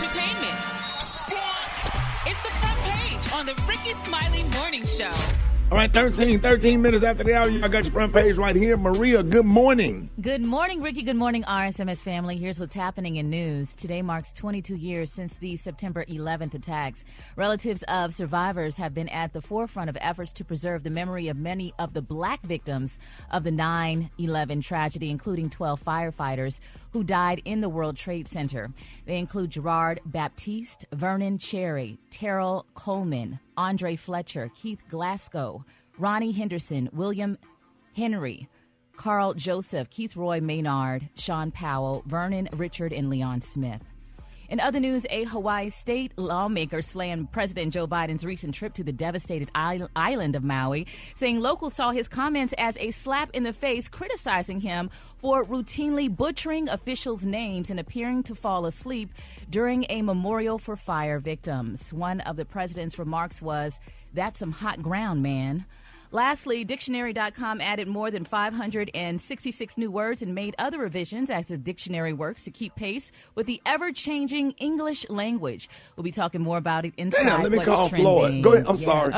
entertainment, sports. It's the front page on the Rickey Smiley Morning Show. All right, 13 minutes after the hour, I got your front page right here. Maria, good morning. Good morning, Ricky. Good morning, RSMS family. Here's what's happening in news. Today marks 22 years since the September 11th attacks. Relatives of survivors have been at the forefront of efforts to preserve the memory of many of the black victims of the 9/11 tragedy, including 12 firefighters who died in the World Trade Center. They include Gerard Baptiste, Vernon Cherry, Terrell Coleman, Andre Fletcher, Keith Glasgow, Ronnie Henderson, William Henry, Carl Joseph, Keith Roy Maynard, Sean Powell, Vernon Richard, and Leon Smith. In other news, a Hawaii state lawmaker slammed President Joe Biden's recent trip to the devastated island of Maui, saying locals saw his comments as a slap in the face, criticizing him for routinely butchering officials' names and appearing to fall asleep during a memorial for fire victims. One of the president's remarks was, "That's some hot ground, man." Lastly, Dictionary.com added more than 566 new words and made other revisions as the dictionary works to keep pace with the ever-changing English language. We'll be talking more about it inside Damn, let me What's call Trending. Floyd. Go ahead. I'm sorry.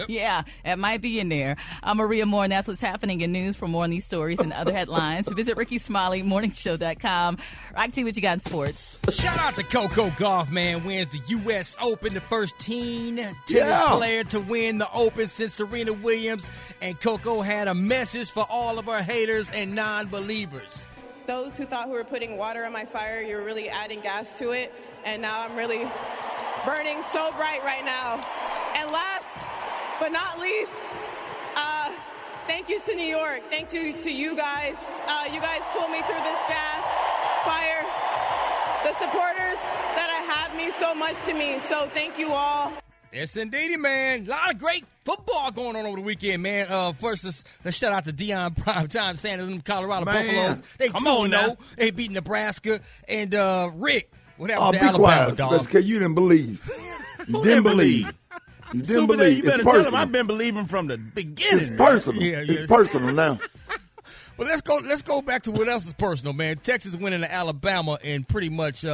Yeah, it might be in there. I'm Maria Moore, and that's what's happening in news. For more on these stories and other headlines, visit RickeySmileyMorningShow.com. Rock T, what you got in sports? Shout out to Coco Gauff, man. Wins the U.S. Open, the first teen tennis player to win the Open since Serena Williams. And Coco had a message for all of our haters and non-believers. Those who thought who were putting water on my fire, you're really adding gas to it. And now I'm really burning so bright right now. And last but not least, thank you to New York. Thank you to you guys. You guys pulled me through this gas, fire. The supporters that have me so much to me. So thank you all. Yes, indeedy, man. A lot of great football going on over the weekend, man. First, let's shout out to Deion Primetime Sanders and the Colorado Buffaloes. They 2-0. They beat Nebraska. And Rick, what happened to Alabama, dog? Because you didn't believe. You didn't believe. You didn't believe. You better tell him I've been believing from the beginning. It's personal. Yeah. It's personal now. Well, let's go back to what else is personal, man. Texas winning to Alabama and pretty much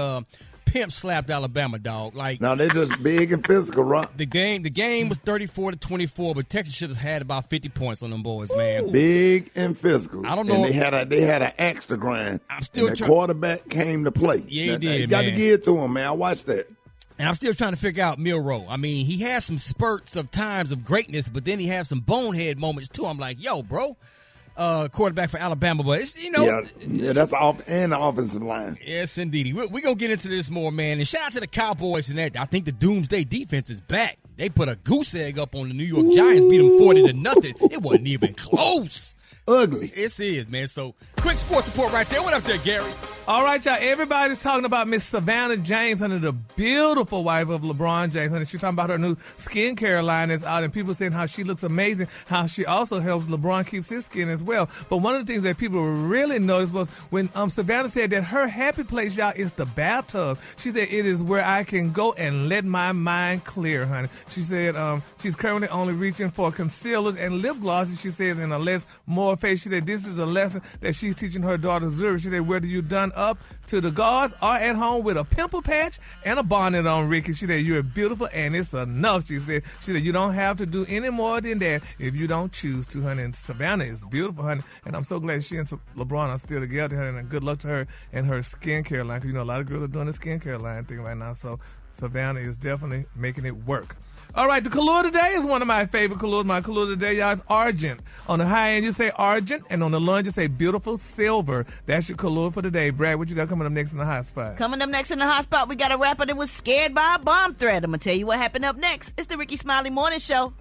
pimp slapped Alabama, dog. Like, now they're just big and physical, right? The game was 34-24, but Texas should have had about 50 points on them boys, man. Big and physical. I don't know. And they had an extra grind. I'm still the quarterback came to play. Yeah, he did. You got to give it to him, man. I watched that. And I'm still trying to figure out Milroe. I mean, he has some spurts of times of greatness, but then he has some bonehead moments too. I'm like, yo, bro. Quarterback for Alabama, but it's, yeah, that's and the offensive line. Yes, indeed. We're gonna get into this more, man. And shout out to the Cowboys and that. I think the Doomsday defense is back. They put a goose egg up on the New York Giants, beat them 40-0. It wasn't even close. Ugly. It is, man. So quick sports report right there. What up there, Gary? All right, y'all. Everybody's talking about Miss Savannah James, honey, the beautiful wife of LeBron James. Honey, she's talking about her new skincare line that's out, and people saying how she looks amazing, how she also helps LeBron keeps his skin as well. But one of the things that people really noticed was when Savannah said that her happy place, y'all, is the bathtub. She said it is where I can go and let my mind clear, honey. She said she's currently only reaching for concealers and lip glosses, she says, in a less, more face. She said this is a lesson that she's teaching her daughter Zuri. She said, whether you done up to the guards or at home with a pimple patch and a bonnet on, Ricky, she said, you're beautiful and it's enough. She said, you don't have to do any more than that if you don't choose to, honey. And Savannah is beautiful, honey. And I'm so glad she and LeBron are still together, honey. And good luck to her and her skincare line. Because, a lot of girls are doing the skincare line thing right now. So Savannah is definitely making it work. All right, the color today is one of my favorite colors. My color today, y'all, is argent. On the high end, you say argent, and on the low end, you say beautiful silver. That's your color for today. Brad, what you got coming up next in the hot spot? Coming up next in the hot spot, we got a rapper that was scared by a bomb threat. I'm going to tell you what happened up next. It's the Rickey Smiley Morning Show.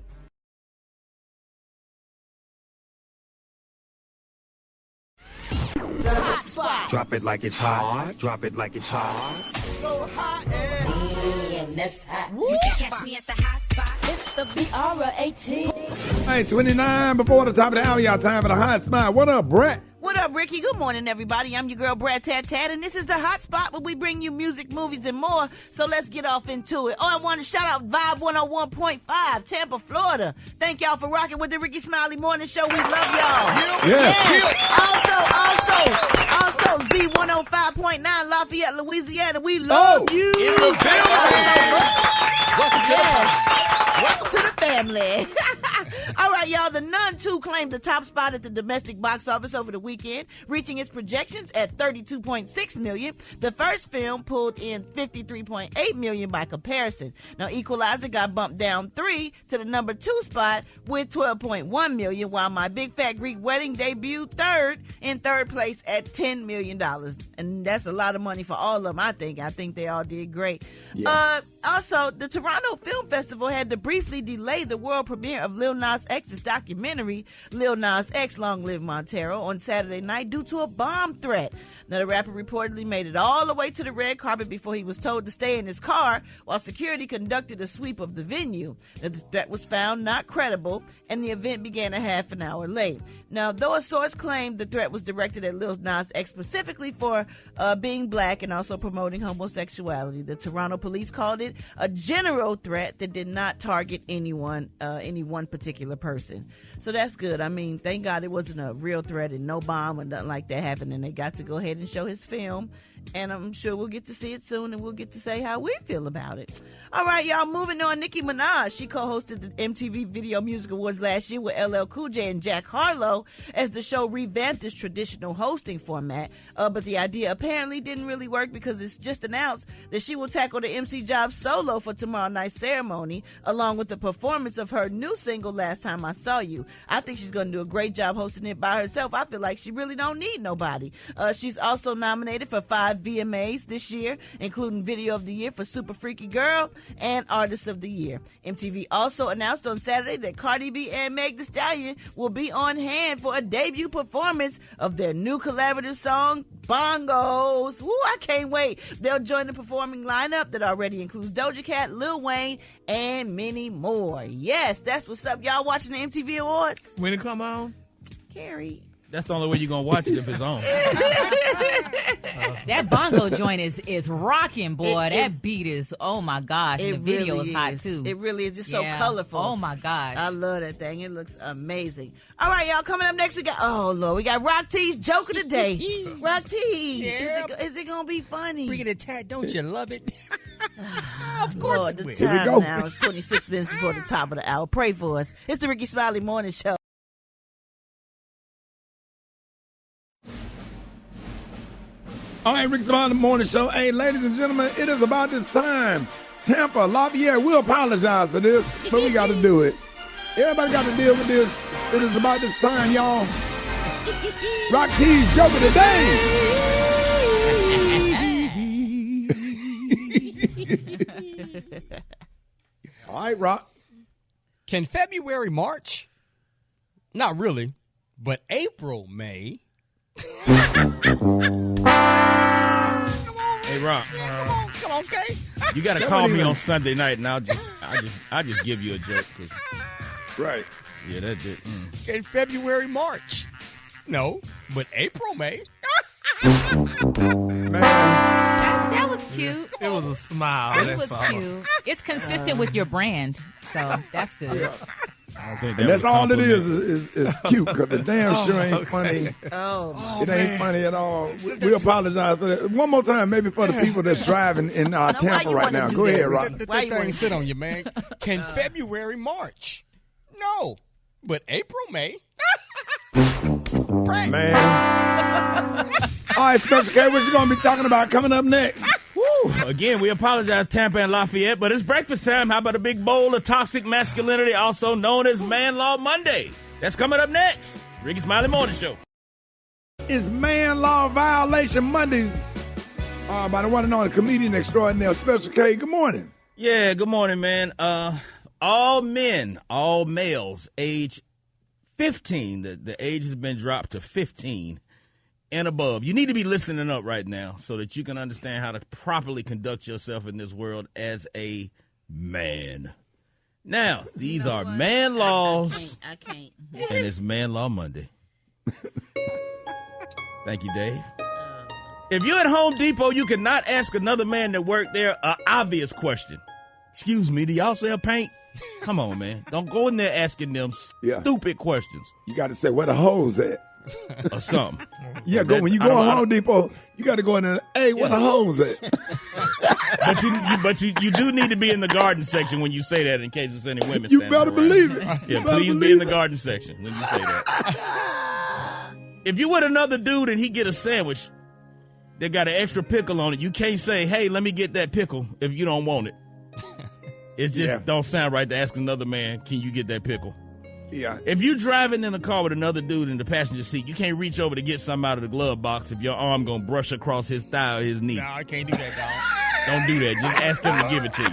The hot spot. Drop it like it's hot. Drop it like it's hot. So hot and that's hot. You can catch me at the hot spot. It's the BR18. Hey, 29 before the top of the hour, y'all. Time for the hot spot. What up, Brett? What What up, Ricky? Good morning, everybody. I'm your girl, Brad Tat Tat, and this is the hot spot where we bring you music, movies, and more. So let's get off into it. Oh, I want to shout out Vibe 101.5, Tampa, Florida. Thank y'all for rocking with the Rickey Smiley Morning Show. We love y'all. Yes. Also, Z105.9, Lafayette, Louisiana. We love you. In the building. Welcome to the family. All right, y'all. The Nun 2 claimed the top spot at the domestic box office over the weekend, reaching its projections at $32.6 million. The first film pulled in $53.8 million by comparison. Now, Equalizer got bumped down 3 to the number 2 spot with $12.1 million, while My Big Fat Greek Wedding debuted in third place at $10 million. And that's a lot of money for all of them, I think. I think they all did great. Yeah. Also, the Toronto Film Festival had to briefly delay the world premiere of Lil Nas X's documentary, Lil Nas X Long Live Montero, on Saturday night due to a bomb threat. Now, the rapper reportedly made it all the way to the red carpet before he was told to stay in his car while security conducted a sweep of the venue. Now, the threat was found not credible, and the event began a half an hour late. Now, though a source claimed the threat was directed at Lil Nas X specifically for being black and also promoting homosexuality, the Toronto police called it a general threat that did not target any one particular person. So that's good. I mean, thank God it wasn't a real threat and no bomb or nothing like that happened, and they got to go ahead and show his film. And I'm sure we'll get to see it soon, and we'll get to say how we feel about it. All right, y'all, moving on. Nicki Minaj, she co-hosted the MTV Video Music Awards last year with LL Cool J and Jack Harlow as the show revamped its traditional hosting format. But the idea apparently didn't really work because it's just announced that she will tackle the MC job solo for tomorrow night's ceremony, along with the performance of her new single, Last Time I Saw You. I think she's going to do a great job hosting it by herself. I feel like she really don't need nobody. She's also nominated for 5 VMAs this year, including Video of the Year for Super Freaky Girl and Artist of the Year. MTV also announced on Saturday that Cardi B and Meg Thee Stallion will be on hand for a debut performance of their new collaborative song, Bongos. Woo, I can't wait. They'll join the performing lineup that already includes Doja Cat, Lil Wayne, and many more. Yes, that's what's up. Y'all watching the MTV Awards? When it come on? Carrie. That's the only way you're going to watch it if it's on. That bongo joint is rocking, boy. That beat is, oh, my gosh. And the video really is hot, too. It really is just so colorful. Oh, my gosh. I love that thing. It looks amazing. All right, y'all, coming up next, we got Rock T's Joke of the Day. Rock T. Yeah. Is it going to be funny? Bring it a tat, don't you love it? Of course Lord, the time now is 26 minutes before the top of the hour. Pray for us. It's the Rickey Smiley Morning Show. All right, Rickey Smiley Morning Show. Hey, ladies and gentlemen, it is about this time. Tampa, Lafayette, we apologize for this, but we got to do it. Everybody got to deal with this. It is about this time, y'all. Rock T's Joke of the Day. All right, Rock. Can February, March? Not really, but April, May. Hey, Rock. Come on, Kay. You got to call me on Sunday night, and I'll just give you a joke. Right. Yeah, that's it. Can February, March? No, but April, May. Man. That was cute. It was a smile. It was cute. It's consistent with your brand, so that's good. Yeah. And that's all it is cute, because the damn sure ain't funny. It ain't funny at all. We apologize for that. One more time, maybe for the people that's driving in Tampa right now. Go ahead, Rock. Why you want to sit on you, man? Can February, March? No, but April, May. Man. All right, Special K, what you going to be talking about coming up next? Woo. Again, we apologize, Tampa and Lafayette, but it's breakfast time. How about a big bowl of toxic masculinity, also known as Man Law Monday? That's coming up next. Rickey Smiley Morning Show. It's Man Law Violation Monday by the one and only comedian extraordinaire, Special K. Good morning. Yeah, good morning, man. All men, all males, age 15, the age has been dropped to 15 and above. You need to be listening up right now so that you can understand how to properly conduct yourself in this world as a man. Now, these are man laws, I can't. and it's Man Law Monday. Thank you, Dave. If you're at Home Depot, you cannot ask another man that worked there an obvious question. Excuse me, do y'all sell paint? Come on, man. Don't go in there asking them stupid questions. You got to say, where the hose at? Or something. Yeah, when you go to Home Depot, you got to go in there, hey, where the hose at? But you do need to be in the garden section when you say that in case there's any women You standing better around. believe it. Yeah, please be in the garden section when you say that. If you with another dude and he get a sandwich that got an extra pickle on it, you can't say, hey, let me get that pickle if you don't want it. It just don't sound right to ask another man, can you get that pickle? Yeah. If you driving in a car with another dude in the passenger seat, you can't reach over to get something out of the glove box if your arm going to brush across his thigh or his knee. No, I can't do that, dog. Don't do that. Just ask him to give it to you.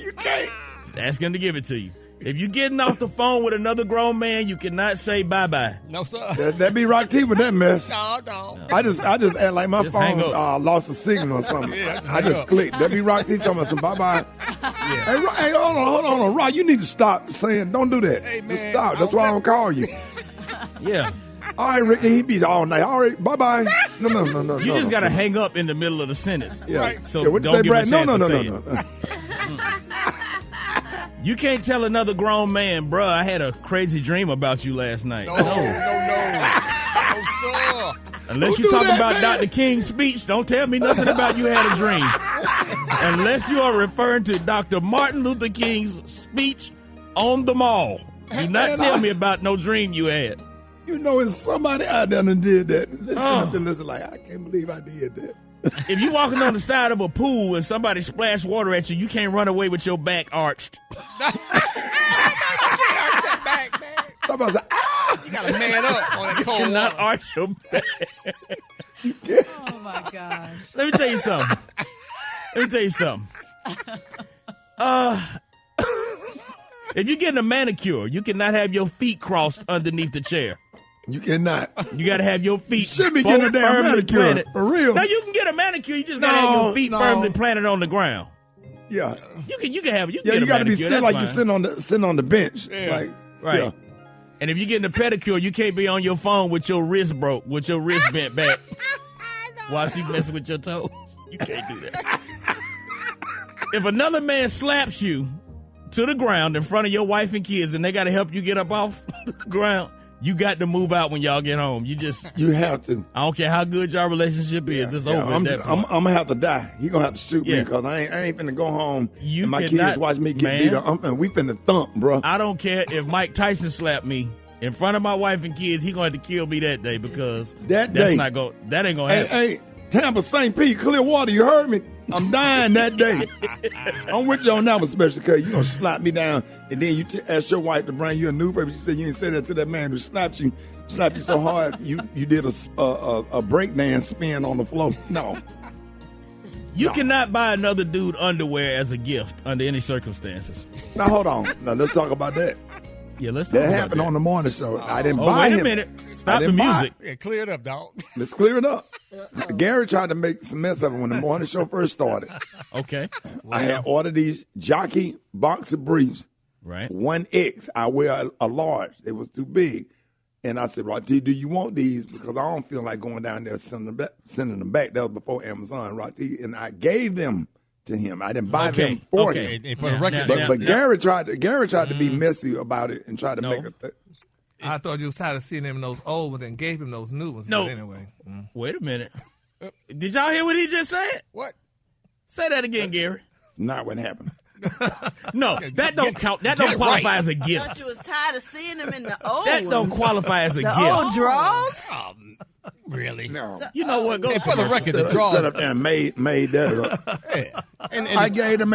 You can't. Just ask him to give it to you. If you getting off the phone with another grown man, you cannot say bye-bye. No, sir. That be Rock T with that mess. No. I just act like my Just phone hang up. lost a signal or something. Yeah, I just clicked. That be Rock T talking about some bye-bye. Yeah. Hey, hold on. Rock, you need to stop saying, don't do that. Hey, man, just stop. That's why I don't call you. Yeah. All right, Ricky, he be all night. All right, bye-bye. No. You just got to hang up in the middle of the sentence. Yeah. Right. So Yeah, what you don't say, give a Brad? chance No. to say it. You can't tell another grown man, bruh, I had a crazy dream about you last night. No, sir. Unless you're talking about Dr. King's speech, don't tell me nothing about you had a dream. Unless you are referring to Dr. Martin Luther King's speech on the mall. Do not tell me about no dream you had. You know, it's somebody out there that did that. Listen, like, I can't believe I did that. If you walking on the side of a pool and somebody splash water at you, you can't run away with your back arched. Somebody said, You got to man up on that You cold cannot water. arch your back. Oh, my God. Let me tell you something. If you're getting a manicure, you cannot have your feet crossed underneath the chair. you cannot. You got to have your feet Should be getting a damn firmly manicure. planted. For real. No, you can get a manicure. You just got to have your feet firmly planted on the ground. Yeah. You can get a You manicure. got to be That's sitting like fine. you're sitting on the bench. Yeah. Like, Right. yeah. And if you're getting a pedicure, you can't be on your phone with your wrist bent back while she messing with your toes. You can't do that. If another man slaps you to the ground in front of your wife and kids and they got to help you get up off the ground, you got to move out when y'all get home. You have to. I don't care how good your relationship is. It's over I'm at that point. going to have to die. He going to have to shoot me Yeah. because I ain't finna go home You and my cannot- kids watch me get man. beat up. We finna thump, bro. I don't care if Mike Tyson slapped me in front of my wife and kids. He going to have to kill me that day because that ain't going to happen. Hey, Tampa, St. Pete, Clearwater, you heard me? I'm dying that day. I'm with you on that one, special because you going to slap me down and then you ask your wife to bring you a newspaper. She said you didn't say that to that man who slapped you so hard you did a break dance spin on the floor. No. You cannot buy another dude underwear as a gift under any circumstances. Now, hold on. Now, let's talk about that. Yeah, let's talk That about happened that. on the morning show. I didn't Oh, buy wait him. a minute. I Stop the didn't buy- music. Yeah, clear it up, dog. Let's clear it up. Gary tried to make some mess of it when the morning show first started. Okay. I had ordered these jockey boxer briefs. Right. 1X. I wear a large. It was too big. And I said, Rotti, do you want these? Because I don't feel like going down there sending them back. That was before Amazon, Rotti. And I gave them to him. I didn't buy them for him. And for the record, But Gary tried to be messy about it and try to make it. I thought you was tired of seeing him in those old ones and gave him those new ones. No. But anyway. Wait a minute. Did y'all hear what he just said? What? Say that again, Gary. Not what happened. No, that don't count. That don't qualify as a I thought gift. you was tired of seeing them in the old That don't ones. qualify as a The gift. old draws? Really? No. You know what? Go And for the record, the Set draws. up there and made that up. And I gave the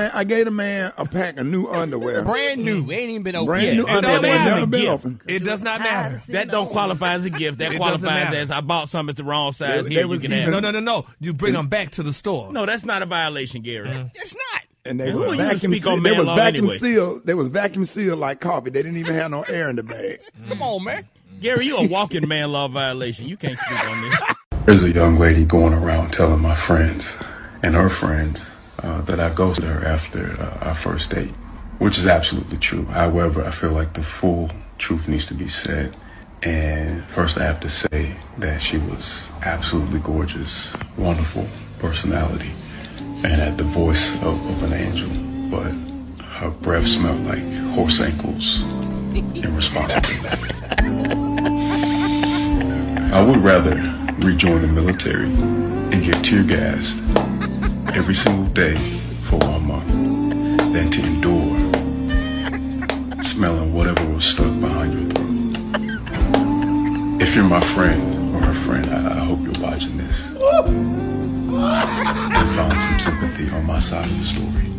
man a pack of new underwear. brand new. Ain't even been open Brand yet. new and underwear. that ain't Never a been gift. open. It does not matter. That don't qualify as a gift. That It doesn't qualifies matter. as I bought something at the wrong size. They Here, you was can even- have it. No. You bring them back to the store. No, that's not a violation, Gary. It's not. And they Who was are you to vacuum speak on sealed. They man was law vacuum anyway? sealed. They was vacuum sealed like coffee. They didn't even have no air in the bag. Come on, man. Gary, you a walking man law violation. You can't speak on this. There's a young lady going around telling my friends and her friends that I ghosted her after our first date, which is absolutely true. However, I feel like the full truth needs to be said. And first, I have to say that she was absolutely gorgeous, wonderful personality, and had the voice of an angel. But her breath smelled like horse ankles in response to that. I would rather rejoin the military and get tear gassed every single day for 1 month than to endure smelling whatever was stuck behind your throat. If you're my friend or her friend, I hope you're watching this and find some sympathy on my side of the story.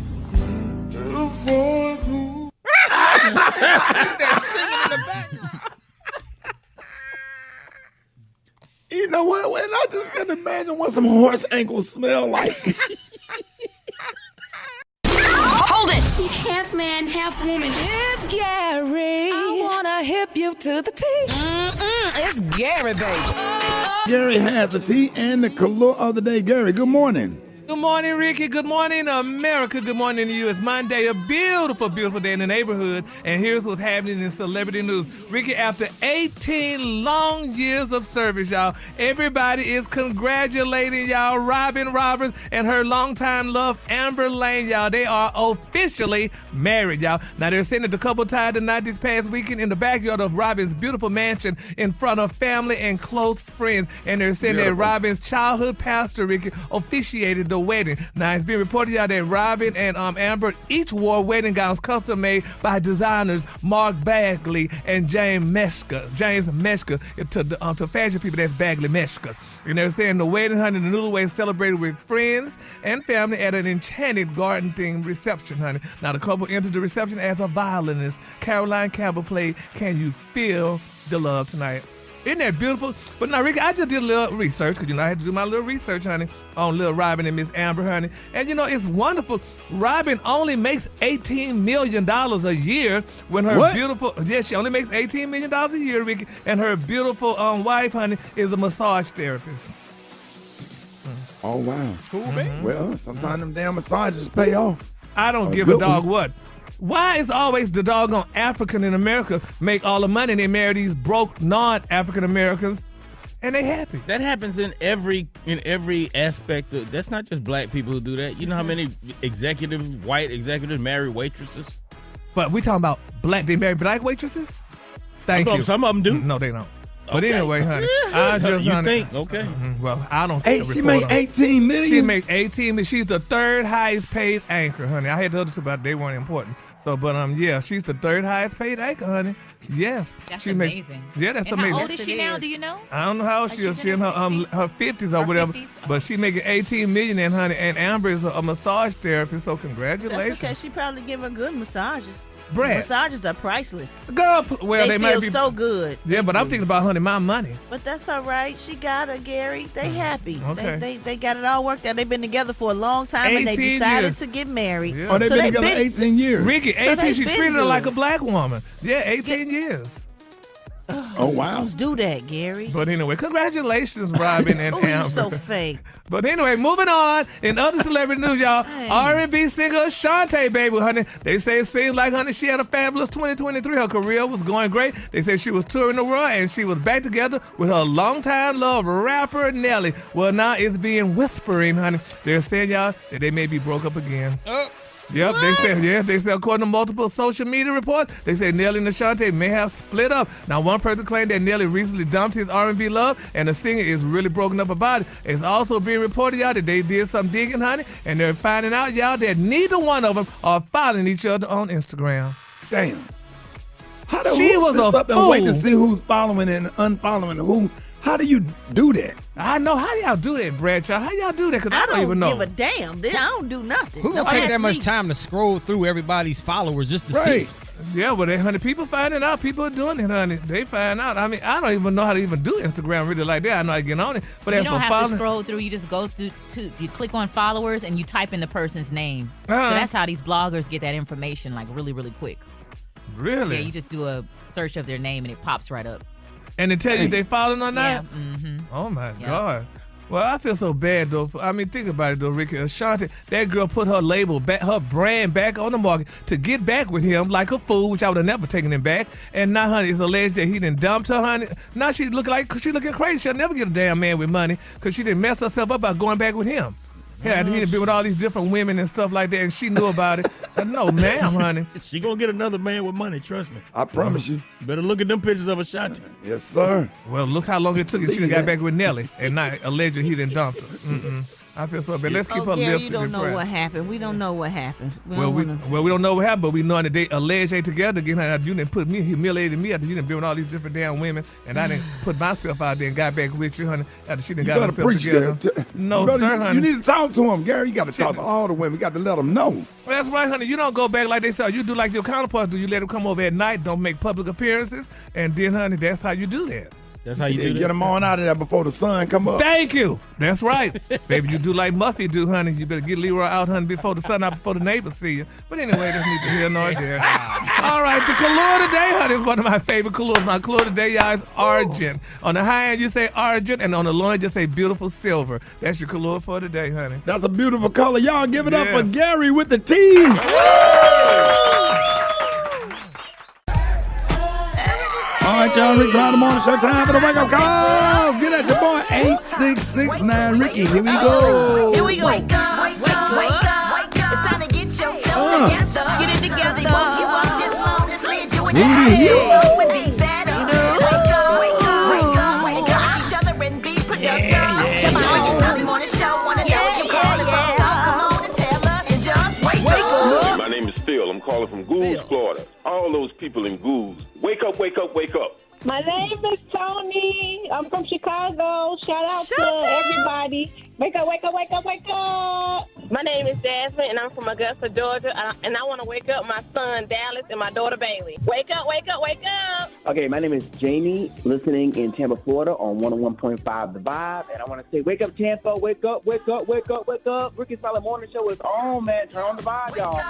That singing in the background. You know what? And I just can imagine what some horse ankles smell like. Hold it! He's half man, half woman. It's Gary. I wanna hip you to the T. It's Gary, baby. Gary has the tea and the color of the day. Gary, good morning. Good morning, Ricky. Good morning, America. Good morning to you. It's Monday, a beautiful, beautiful day in the neighborhood. And here's what's happening in celebrity news. Ricky, after 18 long years of service, y'all, everybody is congratulating y'all, Robin Roberts and her longtime love, Amber Lane, y'all. They are officially married, y'all. Now, they're sitting at the couple tied the night this past weekend in the backyard of Robin's beautiful mansion in front of family and close friends. And they're saying that Robin's childhood pastor, Ricky, officiated the wedding. Now, it's been reported out that Robin and Amber each wore wedding gowns custom made by designers Mark Bagley and James Meshka to fashion people. That's Bagley Meshka. And they're saying the wedding, honey, the newlyweds celebrated with friends and family at an enchanted garden-themed reception, honey. Now, the couple entered the reception as a violinist. Caroline Campbell played "Can You Feel the Love Tonight?" Isn't that beautiful? But now, Ricky, I just did a little research, because, I had to do my little research, honey, on little Robin and Miss Amber, honey. And, it's wonderful. Robin only makes $18 million a year when her beautiful, she only makes $18 million a year, Ricky, and her beautiful wife, honey, is a massage therapist. Oh, wow. Cool, man. Well, sometimes them damn massages pay off. I don't give a dog what. Why is always the doggone African in America make all the money and they marry these broke non-African Americans and they happy? That happens in every aspect. That's not just black people who do that. You know how many white executives marry waitresses? But we talking about they marry black waitresses? Thank you. Some of them do. No, they don't. But anyway, honey, I just think okay. Well, I don't see the report. She made $18 million. She made $18 million. She's the third highest paid anchor, honey. I had to tell this about they weren't important. So, but she's the third highest paid anchor, honey. Yes, that's amazing. That's and amazing. How old is she now? Do you know? I don't know how old she is. She's in her 50s or whatever. 50s? But she making $18 million, in, honey. And Amber is a massage therapist. So congratulations. That's okay. She probably give her good massages. Brad. Massages are priceless. Girl, well, they might be so good. Yeah, but I'm thinking about, honey, my money. But that's all right. She got her, Gary. They happy. Okay. They got it all worked out. They've been together for a long time, and they decided to get married. Yeah. Oh, they've been together 18 years. Ricky, 18, she treated her like a black woman. Yeah, 18 years. Oh, wow. Don't do that, Gary. But anyway, congratulations, Robin and Amber. You so fake. But anyway, moving on. In other celebrity news, y'all, R&B singer Shantae, baby, honey. They say it seems like, honey, she had a fabulous 2023. Her career was going great. They say she was touring the world, and she was back together with her longtime love, rapper Nelly. Well, now it's being whispering, honey. They're saying, y'all, that they may be broke up again. Yep, what? They say according to multiple social media reports, they say Nelly and Ashanti may have split up. Now, one person claimed that Nelly recently dumped his R&B love, and the singer is really broken up about it. It's also being reported, y'all, that they did some digging, honey, and they're finding out, y'all, that neither one of them are following each other on Instagram. Damn. How do she was a up fool. And wait to see who's following and unfollowing who? How do you do that? I know. How y'all do that, Bradshaw? How y'all do that? Because I don't even know. give a damn. I don't do nothing. Who gonna take that much time to scroll through everybody's followers just to see? Yeah, well, honey, people finding out. People are doing it, honey. They find out. I mean, I don't even know how to even do Instagram really like that. I know how to get on it. But you don't have to scroll through. You just go through you click on followers and you type in the person's name. So that's how these bloggers get that information like really, really quick. Really? Yeah, you just do a search of their name and it pops right up. And they tell you they following or not? Yeah. Mm-hmm. Oh, my God. Well, I feel so bad, though. I mean, think about it, though, Ricky. Ashanti, that girl put her label, back, her brand back on the market to get back with him like a fool, which I would have never taken him back. And now, honey, it's alleged that he done dumped her, honey. Now she looking crazy. She'll never get a damn man with money because she didn't mess herself up by going back with him. Yeah, he had been with all these different women and stuff like that, and she knew about it. No, ma'am, honey. She gonna get another man with money, trust me. I promise you. Better look at them pictures of Ashanti. Yes, sir. Well, look how long it took. She done got back with Nelly, and now allegedly he done dumped her. I feel so bad. Let's keep her lifted. You don't know what happened. We don't know what happened. We don't know what happened, but we know that they alleged they together again. You didn't put me, humiliated me after you done been with all these different damn women, and I didn't put myself out there and got back with you, honey, after she done got herself together. No, sir, honey. You need to talk to him, Gary. You got to talk to all the women. You got to let them know. Well, that's right, honey. You don't go back like they say. You do like your counterparts do. You let them come over at night, don't make public appearances, and then, honey, that's how you do that. That's how you do that. Get them on out of there before the sun come up. Thank you. That's right. Baby, you do like Muffy do, honey. You better get Leroy out, honey, before the sun out, before the neighbors see you. But anyway, that's neither here nor there. All right, the color today, honey, is one of my favorite colors. My color today, y'all, is argent. On the high end, you say argent, and on the low end, you say beautiful silver. That's your color for today, honey. That's a beautiful color. Y'all give it up for Gary with the T. All right, y'all, Rickey Smiley Morning Show. Time for the wake-up call. Get at your boy, 8669 Ricky. Here we go. Here we go. Wake up, wake up, wake up. It's time to get yourself together. Get it together. Won't give up this long. Just lead you in the action. Would be better. Wake up, wake up, wake up, wake up. Each other and be productive. Rickey Smiley Morning Show. Wanna know what you calling from? So come on and tell us and just wake up. My name is Phil. I'm calling from Gould, Florida. All those people in Gould, wake up, wake up, wake up. My name is Tony. I'm from Chicago. Shout out to everybody. Wake up, wake up, wake up, wake up. My name is Jasmine, and I'm from Augusta, Georgia. And I want to wake up my son, Dallas, and my daughter, Bailey. Wake up, wake up, wake up. Okay, my name is Jamie, listening in Tampa, Florida on 101.5 The Vibe. And I want to say, wake up, Tampa. Wake up, wake up, wake up, wake up. Rickey Smiley Morning Show is on, man. Turn on the vibe, y'all.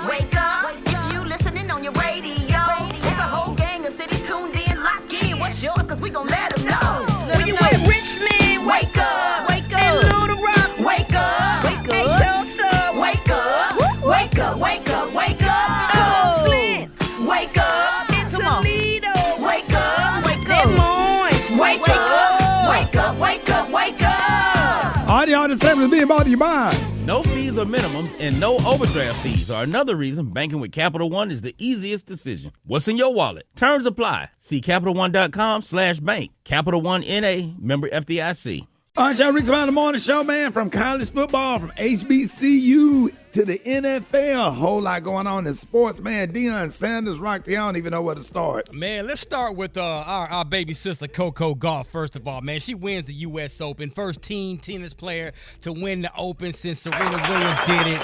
Wake up. If you listening on your radio, it's a whole gang of cities tuned in, locked in. What's yours? Because we gon' let them know. When you in Richmond, wake up. Wake up. In Little Rock, wake up. Wake up. Hey, Tulsa, wake up. Wake up, wake up, wake up. Flint, wake up. In Toledo, wake up. Wake up. In Moines, wake up. Wake up, wake up, wake up. All y'all the same as being brought to you by. No fees or minimums and no overdraft fees are another reason banking with Capital One is the easiest decision. What's in your wallet? Terms apply. See CapitalOne.com/bank. Capital One N.A. member FDIC. All right, y'all, Rickey Smiley Morning Show, man, from college football, from HBCU to the NFL. A whole lot going on in sports, man. Deion Sanders, Rock, I don't even know where to start. Man, let's start with our baby sister, Coco Gauff, first of all, man. She wins the U.S. Open. First tennis player to win the Open since Serena Williams did it.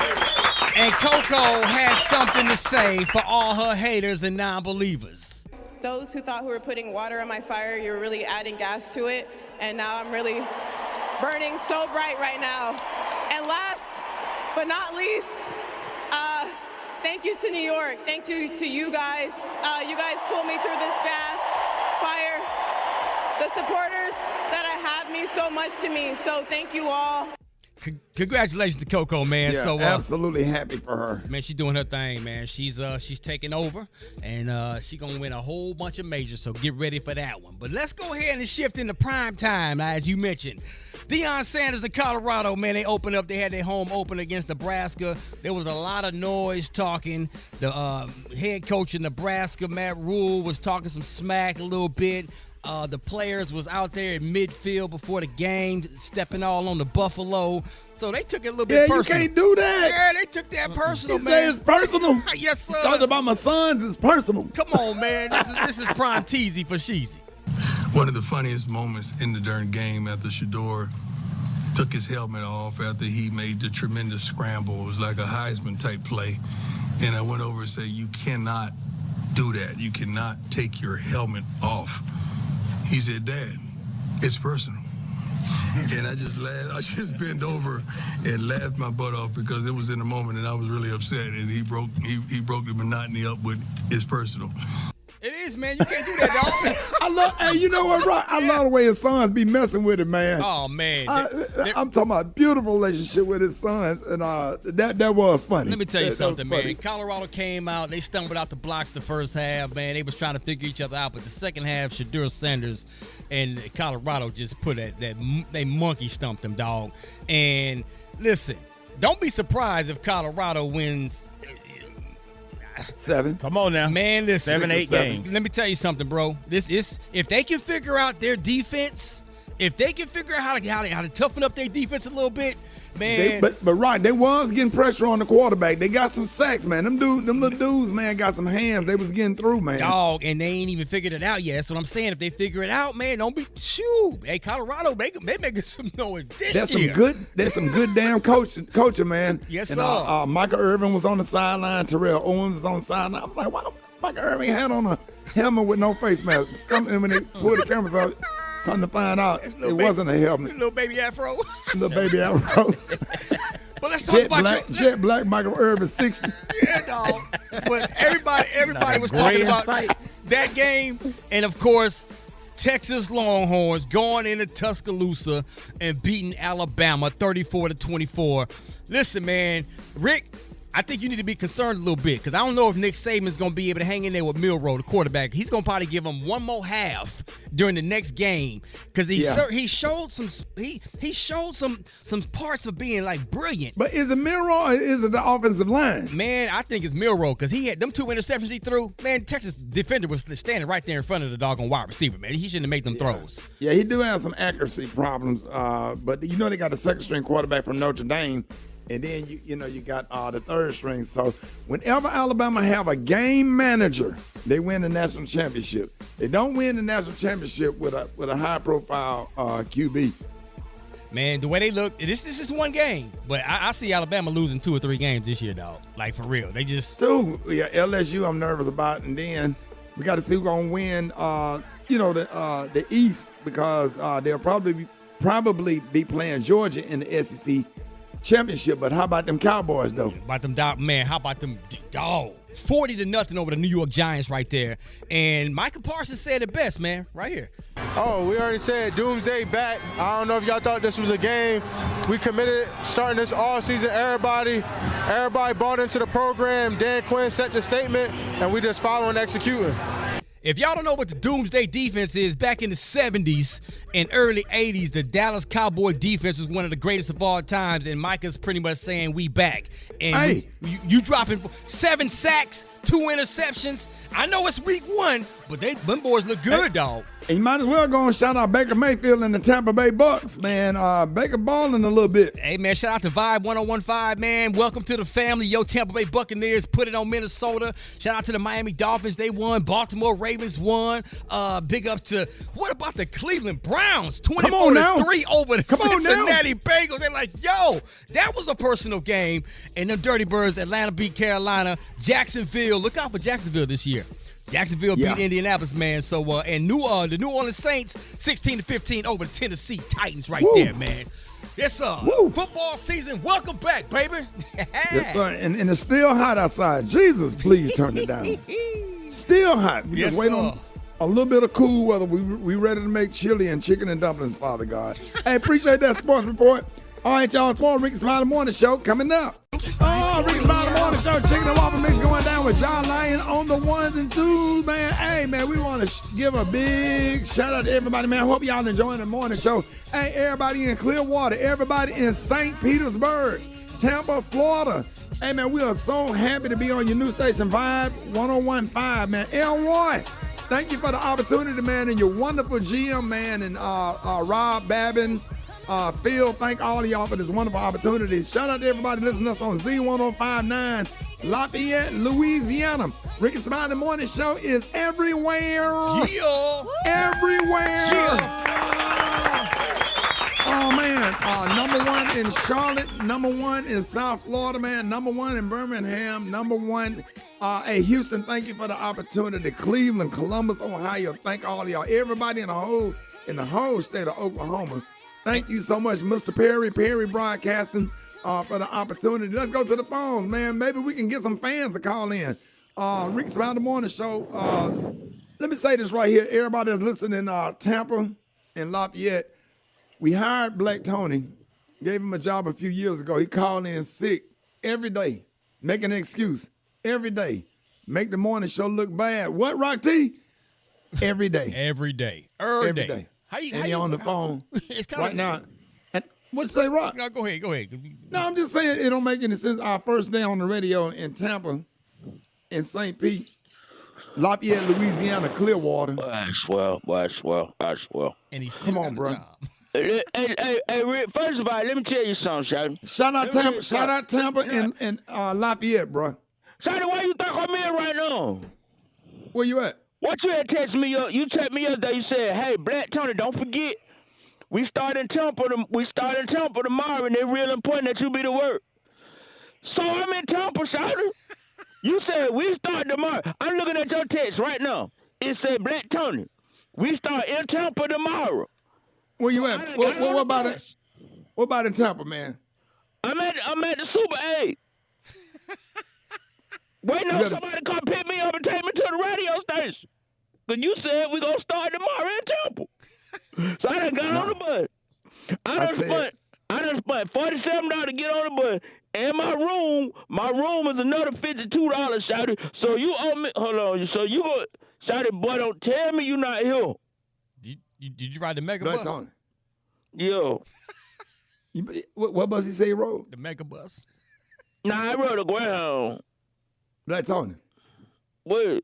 And Coco has something to say for all her haters and non-believers. Those who thought who were putting water on my fire, you're really adding gas to it. And now I'm really burning so bright right now. And last but not least, thank you to New York. Thank you to you guys. You guys pulled me through this gas fire. The supporters that have mean so much to me. So thank you all. Congratulations to Coco, man. Yeah, so absolutely happy for her. Man, she's doing her thing, man. She's taking over, and she's gonna win a whole bunch of majors. So get ready for that one. But let's go ahead and shift into prime time, as you mentioned. Deion Sanders in Colorado, man. They opened up. They had their home open against Nebraska. There was a lot of noise talking. The head coach in Nebraska, Matt Rule, was talking some smack a little bit. The players was out there in midfield before the game, stepping all on the Buffalo. So they took it a little bit personal. You can't do that. Yeah, they took that personal, you man. Say it's personal. Yes, sir. Talking about my sons is personal. Come on, man. This is prime teasy for Sheezy. One of the funniest moments in the darn game after Shador took his helmet off after he made the tremendous scramble. It was like a Heisman-type play. And I went over and said, you cannot do that. You cannot take your helmet off. He said, Dad, it's personal. And I just laughed. I just bent over and laughed my butt off because it was in the moment and I was really upset. And he broke the monotony up with it's personal. It is, man. You can't do that, dog. I love. Hey, you know what, right? I love the way his sons be messing with it, man. Oh man, I'm talking about beautiful relationship with his sons, and that was funny. Let me tell you something, man. Colorado came out. They stumbled out the blocks the first half, man. They was trying to figure each other out, but the second half, Shadur Sanders and Colorado just put they monkey stumped them, dog. And listen, don't be surprised if Colorado wins 7. Come on now. Man, listen. 7-8 games. Let me tell you something, bro. This is if they can figure out their defense, if they can figure out how to toughen up their defense a little bit, man. But right, they was getting pressure on the quarterback. They got some sacks, man. Them little dudes, man, got some hands. They was getting through, man. Dog, and they ain't even figured it out yet. That's what I'm saying. If they figure it out, man, don't be shoot. Hey, Colorado, they making some noise this year. There's some good damn coaching, man. Yes, and, sir. Michael Irvin was on the sideline. Terrell Owens was on the sideline. I'm like, why Michael Irvin had on a helmet with no face mask? And when they pulled the cameras out, come to find out, it wasn't a helmet. Little baby afro. Little baby afro. But let's talk about Jet Black, Michael Irvin, 60. Yeah, dog. But everybody was talking about that game, and of course, Texas Longhorns going into Tuscaloosa and beating Alabama 34-24. Listen, man, Rick, I think you need to be concerned a little bit because I don't know if Nick Saban's going to be able to hang in there with Milroe, the quarterback. He's going to probably give him one more half during the next game because he showed some parts of being like brilliant. But is it Milroe or is it the offensive line? Man, I think it's Milroe because he had them 2 interceptions he threw. Man, Texas defender was standing right there in front of the doggone wide receiver, man. He shouldn't have made them throws. Yeah, he do have some accuracy problems, but you know they got a second-string quarterback from Notre Dame. And then you got the third string. So whenever Alabama have a game manager, they win the national championship. They don't win the national championship with a high profile QB. Man, the way they look, this is one game, but I see Alabama losing 2 or 3 games this year, dog. Like for real, they just. LSU, I'm nervous about, and then we got to see who's gonna win. The East because they'll probably be playing Georgia in the SEC championship, but how about them Cowboys though? How about them dog? 40-0 over the New York Giants right there. And Micah Parsons said it best, man, right here. Oh, we already said doomsday back. I don't know if y'all thought this was a game. We committed starting this all season. Everybody bought into the program. Dan Quinn set the statement, and we just following executing. If y'all don't know what the doomsday defense is, back in the 70s and early 80s, the Dallas Cowboy defense was one of the greatest of all times, and Micah's pretty much saying we back. And you dropping 7 sacks, 2 interceptions. I know it's week 1, but them boys look good, dog. And you might as well go and shout out Baker Mayfield and the Tampa Bay Bucks, man. Baker balling a little bit. Hey, man, shout out to Vibe 1015, man. Welcome to the family. Yo, Tampa Bay Buccaneers put it on Minnesota. Shout out to the Miami Dolphins. They won. Baltimore Ravens won. Big ups to, what about the Cleveland Browns? 24-3 over the Cincinnati Bengals. They're like, yo, that was a personal game. And them Dirty Birds, Atlanta beat Carolina. Jacksonville, look out for Jacksonville this year. Jacksonville beat Indianapolis, man. So, and the New Orleans Saints, 16-15 over the Tennessee Titans right there, man. Yes, sir. Football season. Welcome back, baby. Yes, sir. And it's still hot outside. Jesus, please turn it down. Still hot. We just wait on a little bit of cool weather. We ready to make chili and chicken and dumplings, Father God. Hey, appreciate that sports report. All right, y'all. Tomorrow, Rickey Smiley Morning Show coming up. Rickey Smiley Morning Show, chicken and waffle mix going down with John Lyon on the 1s and 2s, man. Hey, man, we want to give a big shout out to everybody, man. I hope y'all enjoying the morning show. Hey, everybody in Clearwater, everybody in St. Petersburg, Tampa, Florida. Hey, man, we are so happy to be on your new station, Vibe 1015, man. Elroy, thank you for the opportunity, man, and your wonderful GM, man, and Rob Babin. Phil, thank all of y'all for this wonderful opportunity. Shout out to everybody listening to us on Z1059, Lafayette, Louisiana. Rickey Smiley Morning Show is everywhere. Yeah. Everywhere. Yeah. Oh, man. Number 1 in Charlotte. Number 1 in South Florida, man. Number 1 in Birmingham. Number 1. Hey, Houston, thank you for the opportunity. Cleveland, Columbus, Ohio. Thank all of y'all. Everybody in the whole state of Oklahoma. Thank you so much, Mr. Perry Broadcasting, for the opportunity. Let's go to the phones, man. Maybe we can get some fans to call in. Rickey Smiley Morning Show. Let me say this right here. Everybody that's listening in Tampa and Lafayette, we hired Black Tony, gave him a job a few years ago. He called in sick every day, making an excuse every day. Make the morning show look bad. What, Rock T? Every day. Every day. Every day. How you and he on the phone it's kind right of, now. And what you say, Rock? No, go ahead. No, I'm just saying it don't make any sense. Our first day on the radio in Tampa, in St. Pete, Lafayette, Louisiana, Clearwater. I swear. And he's come on, bro. Hey, Rick, first of all, let me tell you something, Shawty. Shout out Tampa and Lafayette, bro. Shawty, why you think I'm in right now? Where you at? What you had text me up? You text me up there. You said, "Hey, Black Tony, don't forget, we start in Tampa tomorrow, and it's real important that you be to work." So I'm in Tampa, Shawty. You said we start tomorrow. I'm looking at your text right now. It said, "Black Tony, we start in Tampa tomorrow." Where you at? What about it? What about in Tampa, man? I'm at the Super 8. Waiting on somebody to come pick me up and take me to the radio station. Because you said we're going to start tomorrow in Temple. So I done got on the bus. I done spent $47 to get on the bus. And my room is another $52, Shouty. So you owe me, hold on. So you go, Shouty, boy, don't tell me you not here. Did you ride the mega bus? On. Yo. What bus he say he rode? The mega bus. Nah, I rode a Greyhound. Black Tony. What?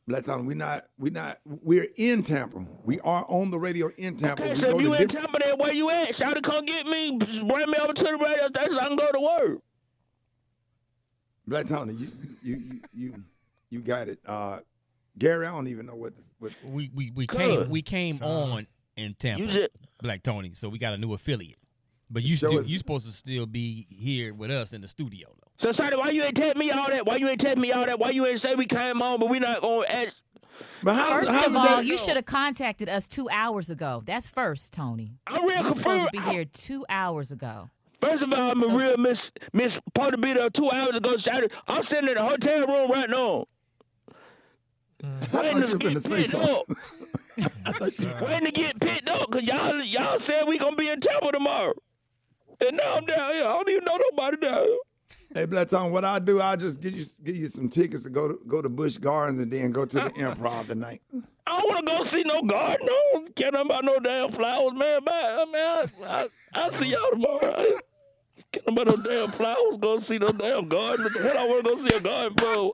Black Tony, we're in Tampa. We are on the radio in Tampa. Okay, so if you in Tampa, then where you at? Shouty, come get me, bring me over to the radio station so I can go to work. Black Tony, you got it. Gary, I don't even know what we came on in Tampa, Black Tony, so we got a new affiliate. But you supposed to still be here with us in the studio, though. So, sorry, why you ain't tell me all that? Why you ain't say we came on, but we not going to ask? First of all, you should have contacted us 2 hours ago. That's first, Tony. I'm real confused. Supposed to be here 2 hours ago. First of all, I'm a real miss supposed to be there 2 hours ago. I'm sitting in the hotel room right now. I thought you were going to say something. Waiting to get picked up because y'all said we going to be in Tampa tomorrow. And now I'm down here. I don't even know nobody down here. Hey, Black Tony, what I do, I'll just give you some tickets to go to Busch Gardens and then go to the Improv tonight. I don't want to go see no garden. No, can't know about no damn flowers, man. I'll see y'all tomorrow. Can't know about no damn flowers. Go see no damn garden. What I want to go see a garden for?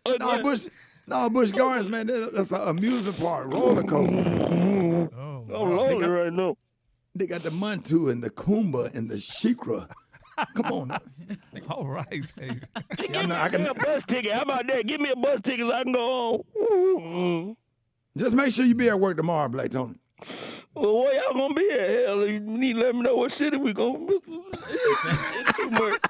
Busch Gardens, man, that's an amusement park, roller coaster. I'm lonely right now. They got the Montu and the Kumba and the Shikra. Come on now. All right, baby. Give me a bus ticket. How about that? Give me a bus ticket so I can go home. Just make sure you be at work tomorrow, Black Tony. Well, where y'all going to be at? Hell, you need to let me know what city we going to be. It's too much.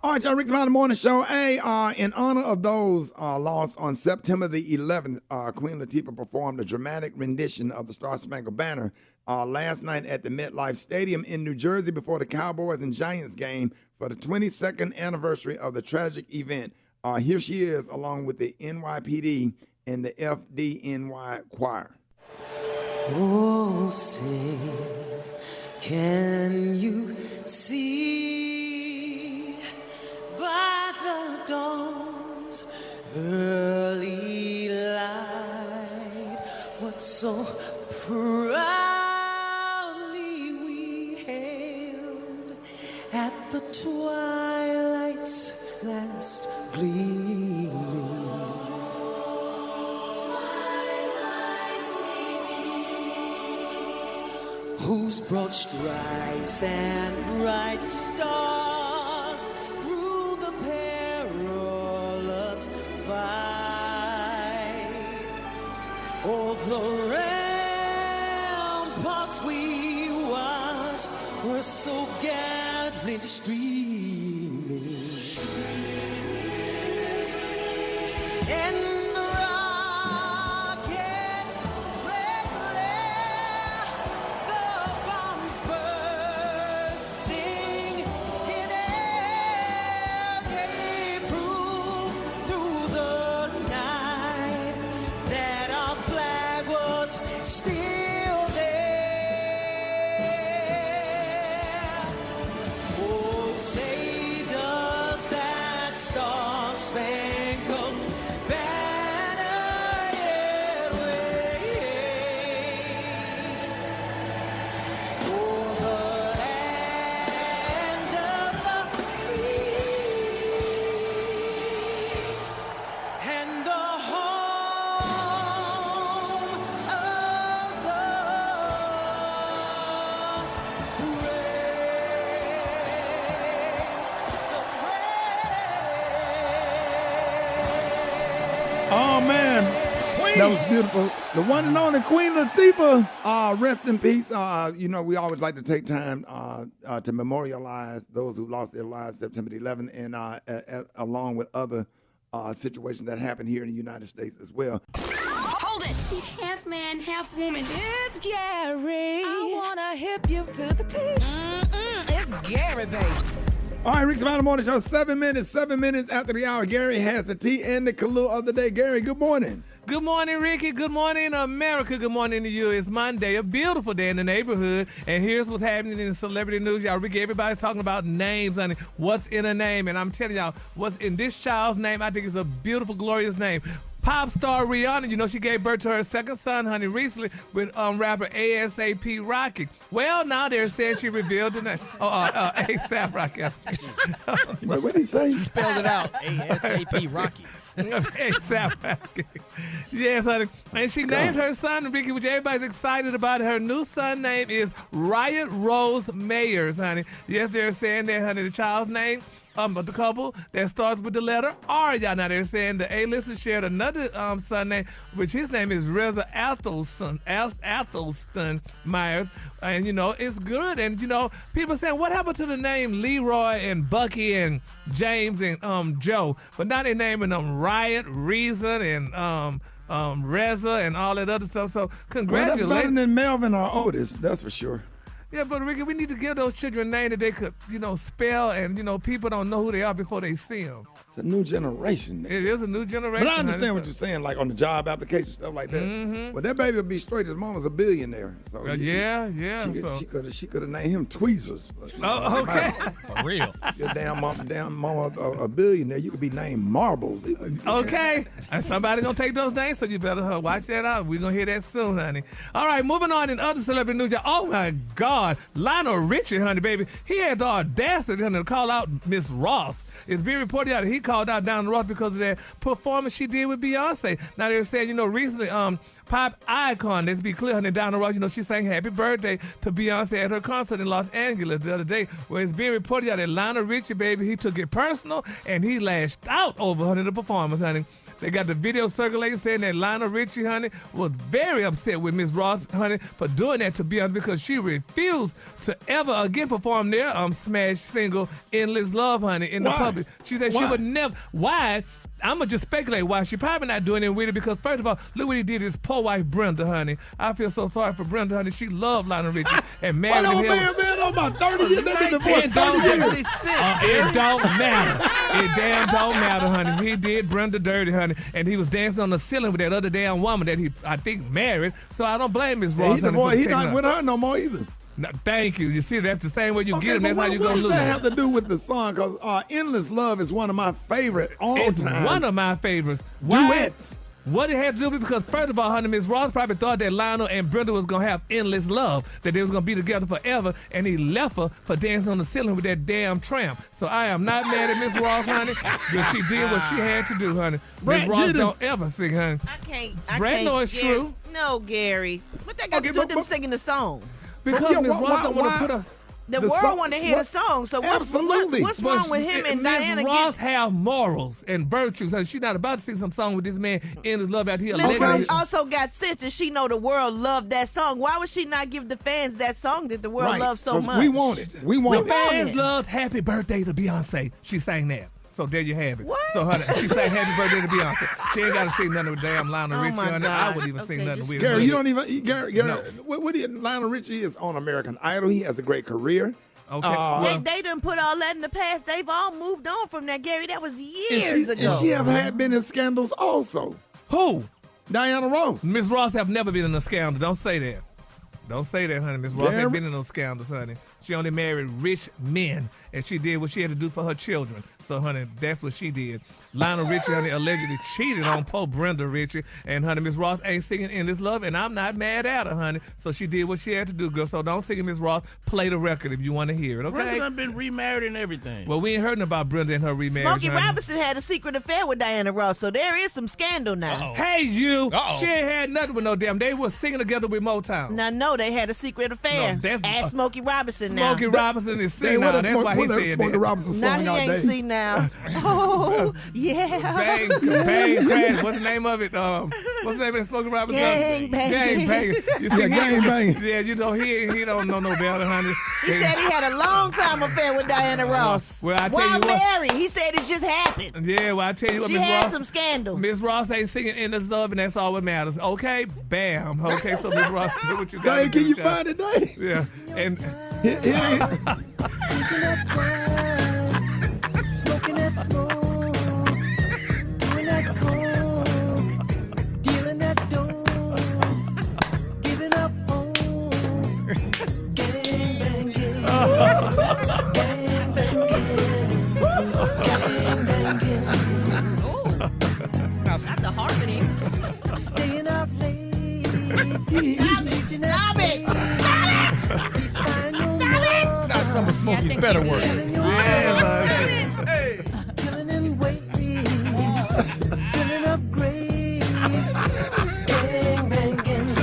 All right, y'all, Rickey Smiley Morning Show. Hey, in honor of those lost on September the 11th, Queen Latifah performed a dramatic rendition of the Star Spangled Banner last night at the MetLife Stadium in New Jersey before the Cowboys and Giants game for the 22nd anniversary of the tragic event. Here she is along with the NYPD and the FDNY choir. Oh, say, can you see by the dawn's early light what so proudly we hailed at the twilight's last gleaming? Whose broad stripes and bright stars through the perilous fight, all the ramparts we watched were so gallantly streaming. And the rockets' red glare, the bombs bursting in air, they proved through the night that That was beautiful. The one and only Queen Latifah, rest in peace. You know, we always like to take time to memorialize those who lost their lives September 11th, and along with other situations that happened here in the United States as well. Hold it. He's half man, half woman. It's Gary. I wanna hip you to the T. It's Gary, baby. All right, Rickey Smiley Morning Show, 7 minutes after the hour. Gary has the tea and the clue of the day. Gary, good morning. Good morning, Ricky. Good morning, America. Good morning to you. It's Monday, a beautiful day in the neighborhood. And here's what's happening in celebrity news. Y'all, Ricky, everybody's talking about names, honey. What's in a name? And I'm telling y'all, what's in this child's name, I think it's a beautiful, glorious name. Pop star Rihanna, you know, she gave birth to her second son, honey, recently with rapper ASAP Rocky. Well, now they're saying she revealed the name. ASAP Rocky. What did he say? He spelled it out. ASAP Rocky. ASAP Rocky. Yes, honey. And she named her son, Ricky, which everybody's excited about. Her new son name is Riot Rose Mayers, honey. Yes, they're saying that, honey, the child's name, the couple that starts with the letter R. Y'all now they're saying the A-lister shared another son name, which his name is Reza Athelston Myers. And, you know, it's good. And, you know, people saying, what happened to the name Leroy and Bucky and James and Joe? But now they're naming them Riot, Reason, and Reza and all that other stuff. So congratulations. Well, that's better than Melvin or Otis, that's for sure. Yeah, but Ricky, we need to give those children a name that they could, you know, spell, and, you know, people don't know who they are before they see them. It's a new generation. It is a new generation. But I understand what you're saying, like on the job application, stuff like that. Mm-hmm. Well, that baby will be straight. His mama's a billionaire. So She could have named him Tweezers. Oh, okay. For real. Your damn mama a billionaire. You could be named Marbles. Okay. And somebody going to take those names, so you better watch that out. We're going to hear that soon, honey. All right, moving on in other celebrity news. Oh, my God. Lionel Richie, honey, baby. He had the audacity, honey, to call out Miss Ross. It's being reported that he called out Diana Ross because of that performance she did with Beyonce. Now, they're saying, you know, recently, pop icon, let's be clear, honey, Diana Ross, you know, she sang Happy Birthday to Beyonce at her concert in Los Angeles the other day, where it's being reported that Lionel Richie, baby, he took it personal, and he lashed out over, honey, the performance, honey. They got the video circulating saying that Lionel Richie, honey, was very upset with Miss Ross, honey, for doing that to Beyonce because she refused to ever again perform their smash single, Endless Love, honey, in the public. She said she would never. Why? I'm going to just speculate why. She probably not doing it with it because, first of all, look what he did to his poor wife, Brenda, honey. I feel so sorry for Brenda, honey. She loved Lionel Richie and married him. Man, I'm about 30 years. It don't matter. It damn don't matter, honey. He did Brenda dirty, honey, and he was dancing on the ceiling with that other damn woman that he, I think, married. So I don't blame Miss Ross. He's not with her no more either. No, thank you. You see, that's the same way you get him. That's how you gonna lose. What does that have to do with the song? Because "Endless Love" is one of my favorite all it's time. One of my favorites. Duets. What it had to do with because first of all, honey, Miss Ross probably thought that Lionel and Brenda was gonna have endless love, that they was gonna be together forever, and he left her for dancing on the ceiling with that damn tramp. So I am not mad at Miss Ross, honey, because she did what she had to do, honey. Miss Ross don't ever sing, honey. Brad know it's true. No, Gary. What that got to do with them singing the song? Because Miss Ross don't want to put her. The world want to hear the song, so what's wrong with him and Diana? Miss Ross have morals and virtues. She's not about to sing some song with this man in his love out here. Miss Ross also got sense, and she know the world loved that song. Why would she not give the fans that song that the world loves so much? We want it. We want it. The fans loved Happy Birthday to Beyonce. She sang that. So there you have it. What? So she sang Happy Birthday to Beyonce. She ain't got to sing nothing with damn Lionel Richie on it. I wouldn't even sing nothing with Gary, you don't even. Gary, no. Lionel Richie is on American Idol. He has a great career. Okay. They done put all that in the past. They've all moved on from that, Gary. That was years ago. And she have been in scandals also. Who? Diana Ross. Miss Ross have never been in a scandal. Don't say that. Don't say that, honey. Miss Ross ain't been in no scandals, honey. She only married rich men, and she did what she had to do for her children. So, honey, that's what she did. Lionel Richie, honey, allegedly cheated on poor Brenda Richie. And, honey, Miss Ross ain't singing Endless Love, and I'm not mad at her, honey. So she did what she had to do, girl. So don't sing it, Miss Ross. Play the record if you want to hear it, okay? Brenda done been remarried and everything. Well, we ain't heard about Brenda and her remarriage, Smokey Robinson had a secret affair with Diana Ross, so there is some scandal now. Hey, you. She ain't had nothing with no damn. They were singing together with Motown. Now, no, they had a secret affair. No, Ask Smokey Robinson now. Smokey Robinson is singing now. That's why he said Smokey that. Robinson Now song he all ain't day. see now. Oh, yeah. Bang, crash. What's the name of it? What's the name of the Smokey Robinson? Gang banging. You see, gang banging. Yeah, you know, he don't know no better, honey. He said he had a long time affair with Diana Ross. Well, I tell While you what. married, he said it just happened. Yeah, well, I tell you what, She Miss had Ross. some scandal. Miss Ross ain't singing in the love, and that's all that matters. Okay, bam. Okay, so Miss Ross, do what you got to Dave, do. can you child. find it, Dave? Yeah, and Smoking that smoke, doing that coke, dealing that dope, giving up hope, gang banging, gang banging, That's a harmony. staying up late. Stop it! It's not some of Smokey's better work. Killing in ways, filling up graves, gang banging,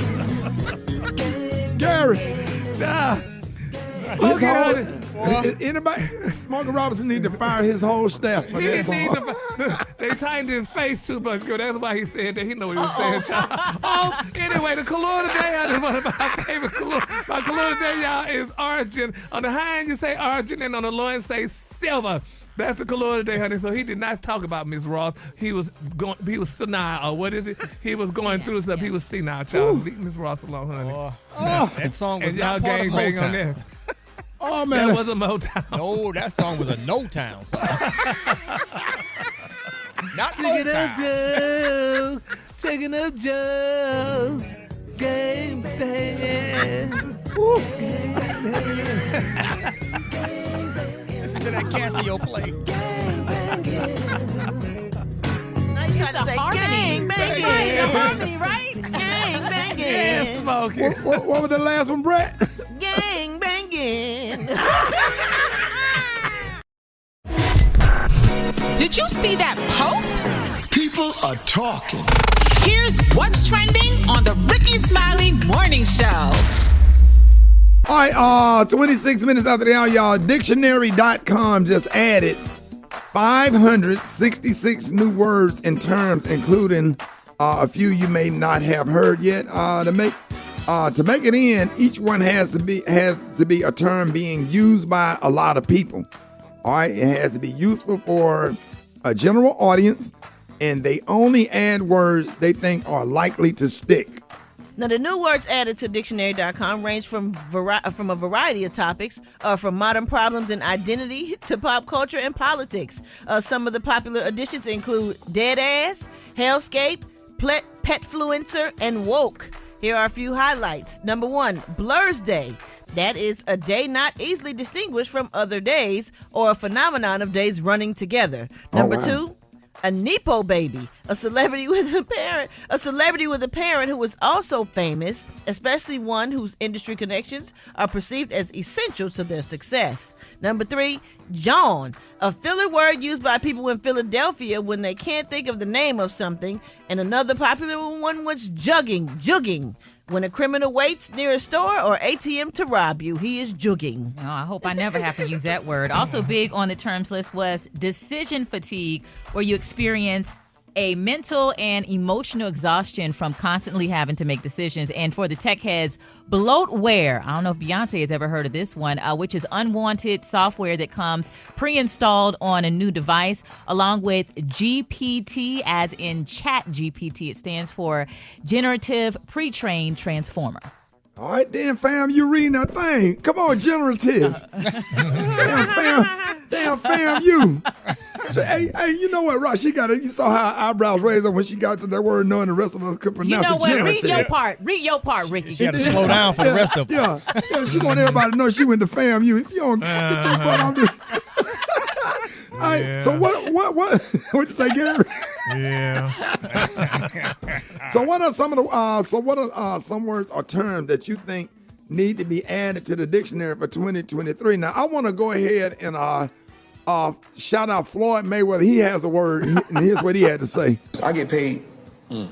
Gary. Smokey, honey. Anybody? Smokey Robinson need to fire his whole staff for that song. They tightened his face too much, girl. That's why he said that. He know what he was saying, child. Oh, anyway, the color today, honey, one of my favorite color. My color today, y'all, is origin. On the high end, you say origin, and on the low end, say silver. That's the color today, honey. So he did not talk about Miss Ross. He was senile, or what is it? He was going through stuff. He was senile, child. Leave Miss Ross alone, honey. That song was And y'all not part of gang bang on Motown. there. Oh, man. That wasn't Motown. No, that song was a No-Town song. Not Check it up, Motown. Joe. Check it up, Joe. Game banging. Listen to that Casio play. Now you trying to say gang banging. Right, the harmony, right? Gang banging. Yeah, Smokey. What was the last one, Brett? Gang banging. Did you see that post? People are talking. Here's what's trending on the Rickey Smiley Morning Show. All right, 26 minutes after the hour, y'all. Dictionary.com just added 566 new words and terms, including a few you may not have heard yet. To make it in, each one has to be a term being used by a lot of people. All right, it has to be useful for a general audience, and they only add words they think are likely to stick. Now, the new words added to dictionary.com range from a variety of topics, from modern problems and identity to pop culture and politics. Some of the popular additions include dead ass, hellscape, petfluencer, and woke. Here are a few highlights. Number 1, Blur's Day. That is a day not easily distinguished from other days or a phenomenon of days running together. Number 2, a Nepo baby, a celebrity with a parent who is also famous, especially one whose industry connections are perceived as essential to their success. Number 3, John, a filler word used by people in Philadelphia when they can't think of the name of something. And another popular one was jugging. When a criminal waits near a store or ATM to rob you, he is jugging. Oh, I hope I never have to use that word. Also big on the terms list was decision fatigue, where you experience a mental and emotional exhaustion from constantly having to make decisions. And for the tech heads, bloatware. I don't know if Beyonce has ever heard of this one, which is unwanted software that comes pre-installed on a new device, along with GPT, as in Chat GPT. It stands for Generative Pre-trained Transformer. All right, then, fam, you reading that thing. Come on, generative. Damn, fam, you. Hey, you know what, Ross? You saw how her eyebrows raised up when she got to that word, knowing the rest of us could pronounce it. You know what? Generative. Read your part, Ricky. She had to slow down for the rest of us. Yeah, she want everybody to know she went to fam you. If you don't get your butt on this. All right, so what you say, Gary? Yeah. So what are some words or terms that you think need to be added to the dictionary for 2023? Now, I want to go ahead and shout out Floyd Mayweather. He has a word, and here's what he had to say. I get paid. You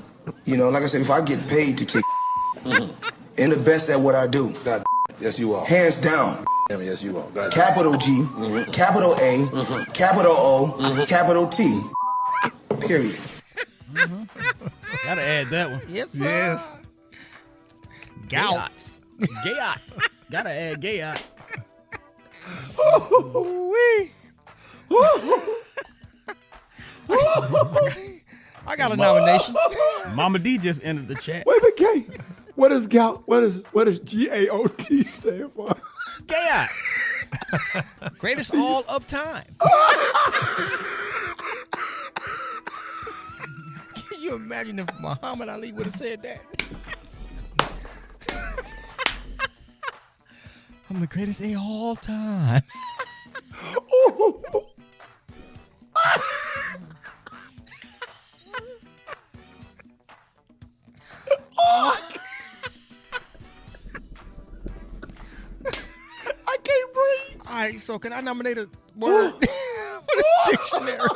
know, like I said, if I get paid to kick, and the best at what I do. Yes, you are. Hands down. Yes, you are. Capital G, capital A, capital O, capital T. Period. Gotta add that one. Yes, sir. Yes. Gout. Gayot. Gotta add gayot. I got a nomination. Mama D just entered the chat. Wait a minute, Kay. What is gout? What does GAOT stand for? Gayot. Greatest all of time. Can you imagine if Muhammad Ali would have said that? I'm the greatest of all time. I can't breathe. All right, so can I nominate a word for the dictionary?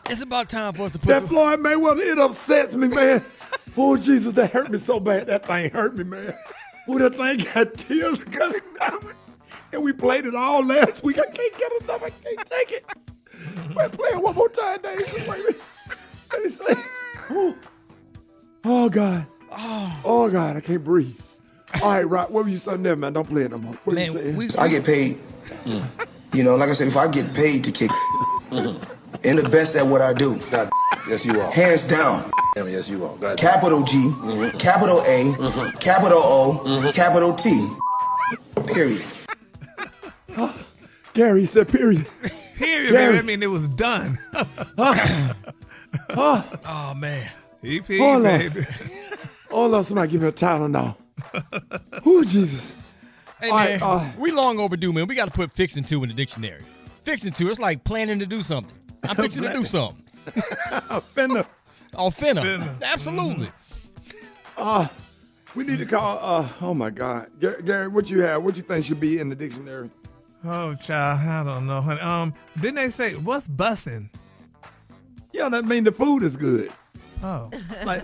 It's about time for us to put That Floyd Mayweather, it upsets me, man. Oh, Jesus, that hurt me so bad. That thing hurt me, man. Oh, that thing got tears coming down. And we played it all last week. I can't get enough. I can't take it. Wait, play it one more time, Dave. Wait, let me see. Oh, God. Oh, God, I can't breathe. All right, Rock, what were you saying there, man? Don't play it no more. What Man, you saying? I get paid. You know, like I said, if I get paid to kick, and the best at what I do. Yes, you are. Hands down. Yes, you are. Capital G, capital A, capital O, capital T. Period. Gary said period. Period, Gary. baby. I mean, it was done. Oh, man. EP, Hold on. baby. Oh, Lord, somebody give me a Tylenol. Oh, Jesus. Hey, All man, right, we long overdue, man. We got to put fixing to in the dictionary. Fixing to, it's like planning to do something. I'm fixing to do something. Finna. Oh, finna. Absolutely. We need to call, oh, my God. Gary, what you have? What you think should be in the dictionary? Oh, child, I don't know, honey. Didn't they say, what's bussin'? Yeah, that mean the food is good. Oh. Like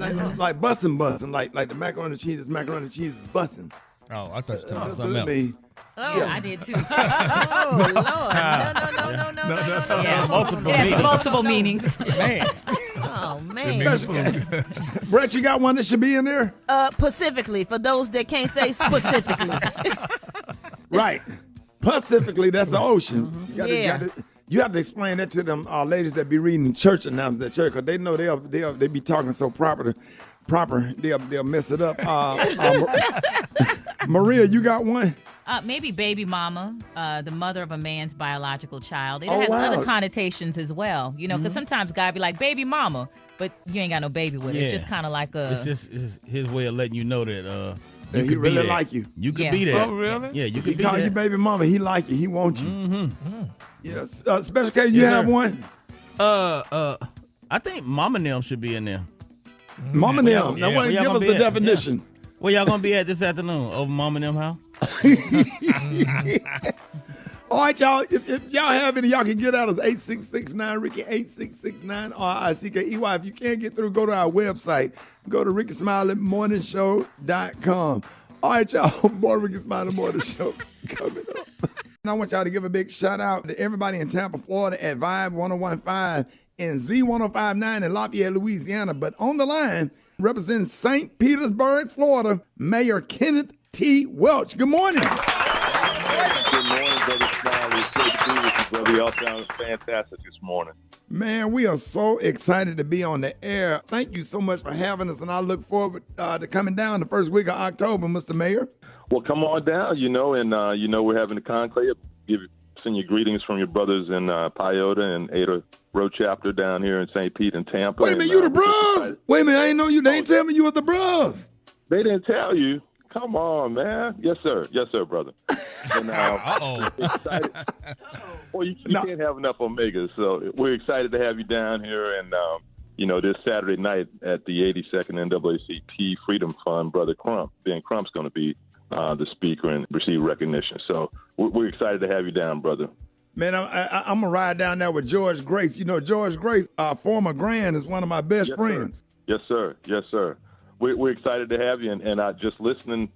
bussin'. Like the macaroni and cheese is bussin'. Oh, I thought you were talking about That's something what else. it mean. Oh, Yeah. I did too. Oh, Lord. No. Yeah. Multiple It has meanings. multiple meanings. Man. Oh, man. Brett, you got one that should be in there? Pacifically, for those that can't say specifically. Right. Pacifically, that's the ocean. Yeah. You have to explain that to them ladies that be reading church announcements at church, because they know they be talking so proper. They'll mess it up. Maria, you got one? Maybe baby mama, the mother of a man's biological child. It Oh, has wow. other connotations as well, you know, because sometimes guys be like, baby mama, but you ain't got no baby with it. Yeah. It's just kind of like a... It's just his way of letting you know that That you he could really be that. like you. You could Yeah. be that. Oh, really? Yeah, you He could be call that. you baby mama. He like you. He want you. Mm-hmm. Yes. Special case, you Yes, have sir. one? I think Mama Nim should be in there. Mama Nim. Now, Where what, y'all give gonna us be the at? definition. Yeah. Where y'all gonna be at this afternoon? Over Mama Nim house? All right, y'all. If y'all have any, y'all can get out as 8669 Ricky 8669 RICKEY. If you can't get through, go to our website. Go to RickySmileyMorningShow.com. All right, y'all. More Ricky Smiley Morning Show coming up. And I want y'all to give a big shout out to everybody in Tampa, Florida at Vibe 1015 and Z1059 in Lafayette, Louisiana. But on the line, representing St. Petersburg, Florida, Mayor Kenneth T. Welch. Good morning. Good morning, Brother Smiley. It's great to be with you, brother. Y'all sound fantastic this morning. Man, we are so excited to be on the air. Thank you so much for having us, and I look forward to coming down the first week of October, Mr. Mayor. Well, come on down, and we're having a conclave. Send you greetings from your brothers in Piota and Ada Road Chapter down here in St. Pete and Tampa. Wait a minute, you the bros? Wait a minute, I didn't know you. They ain't tell me you were the bros. They didn't tell you. Come on, man. Yes, sir. Yes, sir, brother. And, excited. Well, you can't have enough Omegas, so we're excited to have you down here. And, this Saturday night at the 82nd NAACP Freedom Fund, Brother Crump, Ben Crump's going to be the speaker and receive recognition. So we're excited to have you down, brother. Man, I'm going to ride down there with George Grace. You know, George Grace, former Grand, is one of my best friends. Yes, sir. Yes, sir. We're excited to have you, and just listening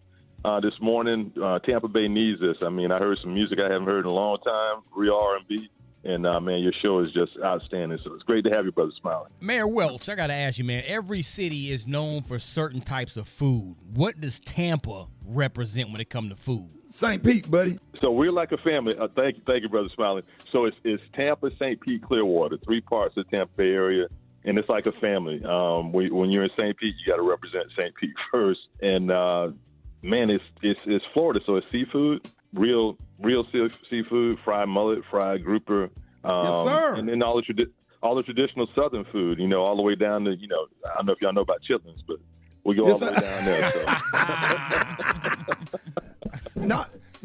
this morning. Tampa Bay needs this. I mean, I heard some music I haven't heard in a long time, real R&B. And, man, your show is just outstanding. So it's great to have you, Brother Smiley. Mayor Welch, I got to ask you, man, every city is known for certain types of food. What does Tampa represent when it comes to food? St. Pete, buddy. So we're like a family. Thank you, Brother Smiley. So it's Tampa, St. Pete, Clearwater, 3 parts of the Tampa Bay area. And it's like a family. When you're in St. Pete, you got to represent St. Pete first. And, man, it's Florida, so it's seafood. Real seafood, fried mullet, fried grouper. Yes, sir. And then all the traditional Southern food, all the way down to, I don't know if y'all know about chitlins, but we go all the way down there. So.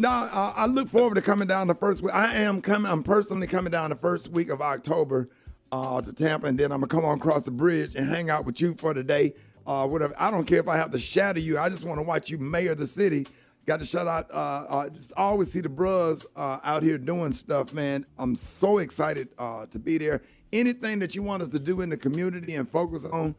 I look forward to coming down the first week. I'm personally coming down the first week of October to Tampa, and then I'm going to come on across the bridge and hang out with you for the day. Whatever. I don't care if I have to shadow you. I just want to watch you mayor the city. Got to shout out. Just always see the bros out here doing stuff, man. I'm so excited to be there. Anything that you want us to do in the community and focus on,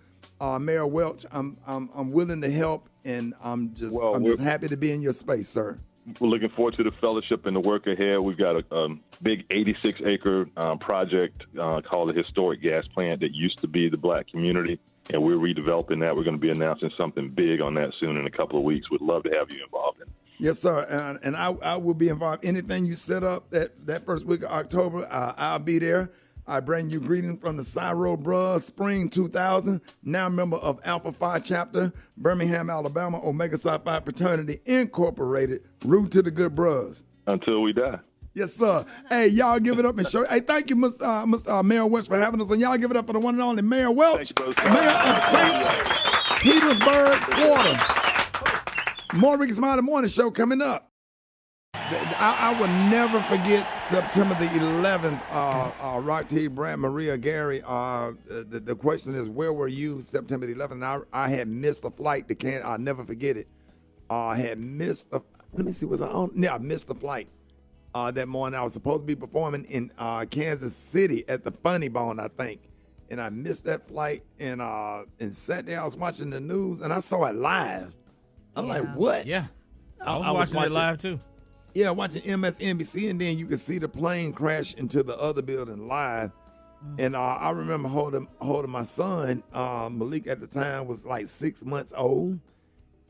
Mayor Welch, I'm willing to help, and I'm just happy to be in your space, sir. We're looking forward to the fellowship and the work ahead. We've got a big 86-acre project called the Historic Gas Plant that used to be the Black community, and we're redeveloping that. We're going to be announcing something big on that soon in a couple of weeks. We'd love to have you involved in it. Yes, sir, and I will be involved. Anything you set up that first week of October, I'll be there. I bring you greetings from the Cyro Bros, Spring 2000, now member of Alpha Phi Chapter, Birmingham, Alabama, Omega Psi Phi Fraternity Incorporated, root to the good bros. Until we die. Yes, sir. Hey, y'all give it up and show. Hey, thank you, Mr. Mayor Welch, for having us. And y'all give it up for the one and only Mayor Welch, Mayor of St. Petersburg, Florida. More Rickey Smiley Morning Show coming up. I will never forget September the 11th. Rock T, Brad, Maria, Gary. The question is, where were you September the 11th? And I had missed a flight to Kansas. I'll never forget it. I had missed let me see, was I on? Yeah, I missed the flight. That morning I was supposed to be performing in Kansas City at the Funny Bone, I think. And I missed that flight and sat there. I was watching the news and I saw it live. I'm like, what? Yeah. I was watching it live too. Yeah, watching MSNBC, and then you could see the plane crash into the other building live. And I remember holding my son. Malik at the time was like 6 months old,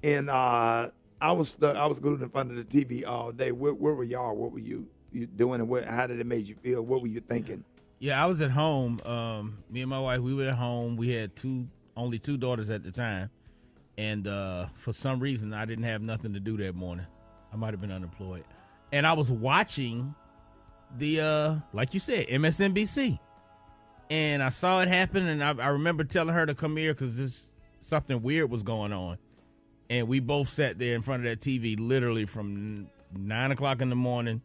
and I was stuck. I was glued in front of the TV all day. Where were y'all? What were you doing? And how did it make you feel? What were you thinking? Yeah, I was at home. Me and my wife, we were at home. We had only two daughters at the time, and for some reason, I didn't have nothing to do that morning. I might have been unemployed. And I was watching the, like you said, MSNBC. And I saw it happen, and I remember telling her to come here because something weird was going on. And we both sat there in front of that TV literally from 9 o'clock in the morning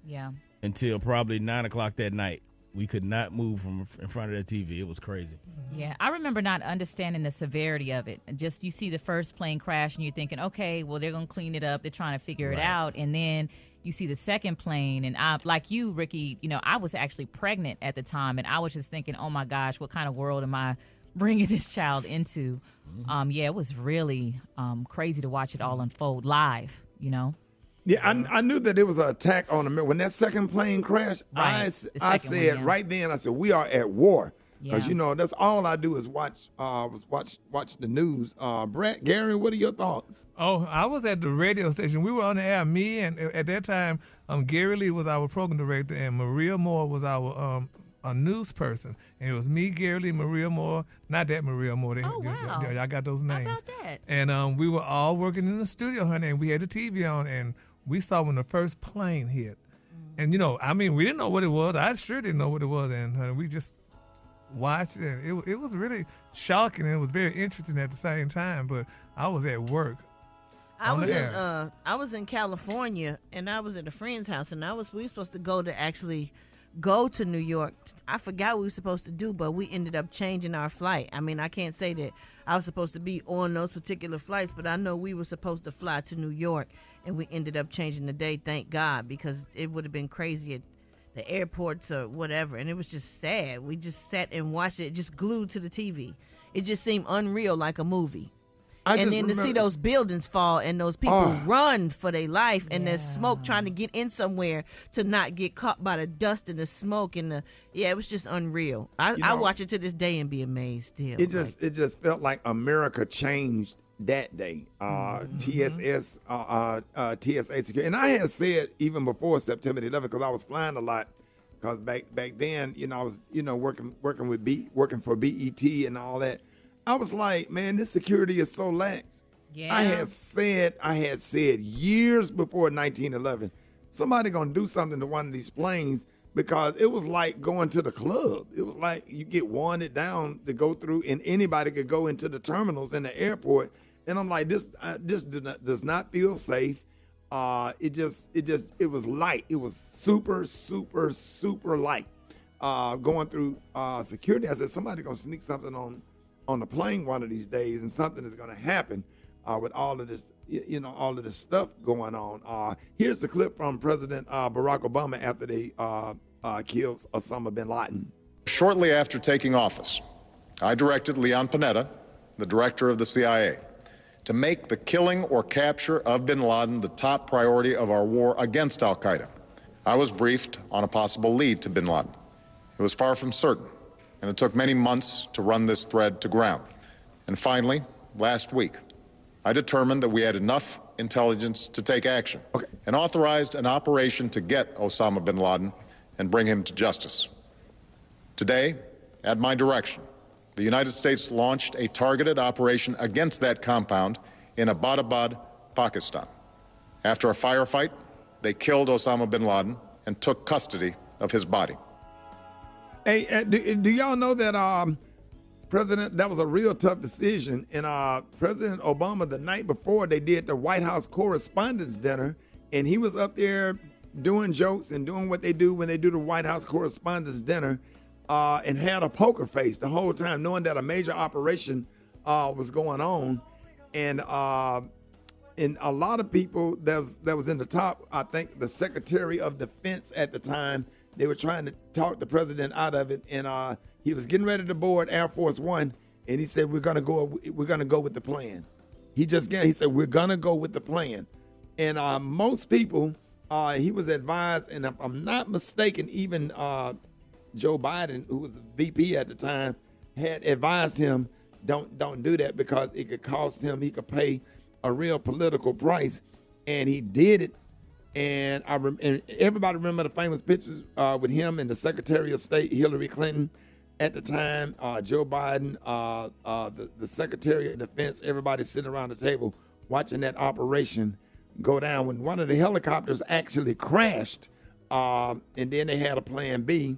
until probably 9 o'clock that night. We could not move from in front of that TV. It was crazy. Yeah, I remember not understanding the severity of it. And just you see the first plane crash and you're thinking, okay, well, they're going to clean it up. They're trying to figure it out. And then you see the second plane. And like you, Ricky, I was actually pregnant at the time. And I was just thinking, oh, my gosh, what kind of world am I bringing this child into? It was really crazy to watch it all unfold live, Yeah, I knew that it was an attack on America. When that second plane crashed, I said right then, I said, we are at war. Because, that's all I do is watch the news. Brett, Gary, what are your thoughts? Oh, I was at the radio station. We were on the air. Me and at that time, Gary Lee was our program director, and Maria Moore was our a news person. And it was me, Gary Lee, Maria Moore. Not that Maria Moore. Wow. Y'all got those names. How about that? And we were all working in the studio, honey, and we had the TV on, and we saw when the first plane hit. And, we didn't know what it was. I sure didn't know what it was. And we just watched it. And it was really shocking, and it was very interesting at the same time. But I was at work. I was in California, and I was at a friend's house, and we were supposed to go to New York. I forgot what we were supposed to do, but we ended up changing our flight. I mean, I can't say that I was supposed to be on those particular flights, but I know we were supposed to fly to New York, and we ended up changing the day, thank God, because it would have been crazy at the airports or whatever, and it was just sad. We just sat and watched it, just glued to the TV. It just seemed unreal, like a movie. And then to see those buildings fall and those people run for their life, and there's smoke trying to get in somewhere to not get caught by the dust and the smoke and it was just unreal. I watch it to this day and be amazed still. It just felt like America changed that day. TSA security, and I had said even before September 11th, because I was flying a lot. Because back then, I was working for BET and all that. I was like, man, this security is so lax. Yeah. I had said years before 1911, somebody gonna do something to one of these planes, because it was like going to the club. It was like you get wanded down to go through, and anybody could go into the terminals in the airport. And I'm like, this does not feel safe. It was light. It was super, super, super light. Going through security, I said somebody gonna sneak something on the plane one of these days, and something is gonna happen with all of this, all of this stuff going on. Here's the clip from President Barack Obama after they killed Osama bin Laden. Shortly after taking office, I directed Leon Panetta, the director of the CIA, to make the killing or capture of bin Laden the top priority of our war against al-Qaeda. I was briefed on a possible lead to bin Laden. It was far from certain, and it took many months to run this thread to ground. And finally, last week, I determined that we had enough intelligence to take action and authorized an operation to get Osama bin Laden and bring him to justice. Today, at my direction, the United States launched a targeted operation against that compound in Abbottabad, Pakistan. After a firefight, they killed Osama bin Laden and took custody of his body. Hey, do y'all know that that was a real tough decision? And President Obama, the night before, they did the White House Correspondents' Dinner, and he was up there doing jokes and doing what they do when they do the White House Correspondents' Dinner. And had a poker face the whole time, knowing that a major operation was going on, and a lot of people that was in the top, I think the Secretary of Defense at the time, they were trying to talk the president out of it, and he was getting ready to board Air Force One, and he said we're gonna go with the plan. He said we're gonna go with the plan, and most people he was advised, and if I'm not mistaken, even Joe Biden, who was the VP at the time, had advised him, don't do that, because it could cost him, he could pay a real political price, and he did it. And and everybody remember the famous pictures with him and the Secretary of State, Hillary Clinton, at the time, Joe Biden, the Secretary of Defense, everybody sitting around the table watching that operation go down, when one of the helicopters actually crashed, and then they had a plan B.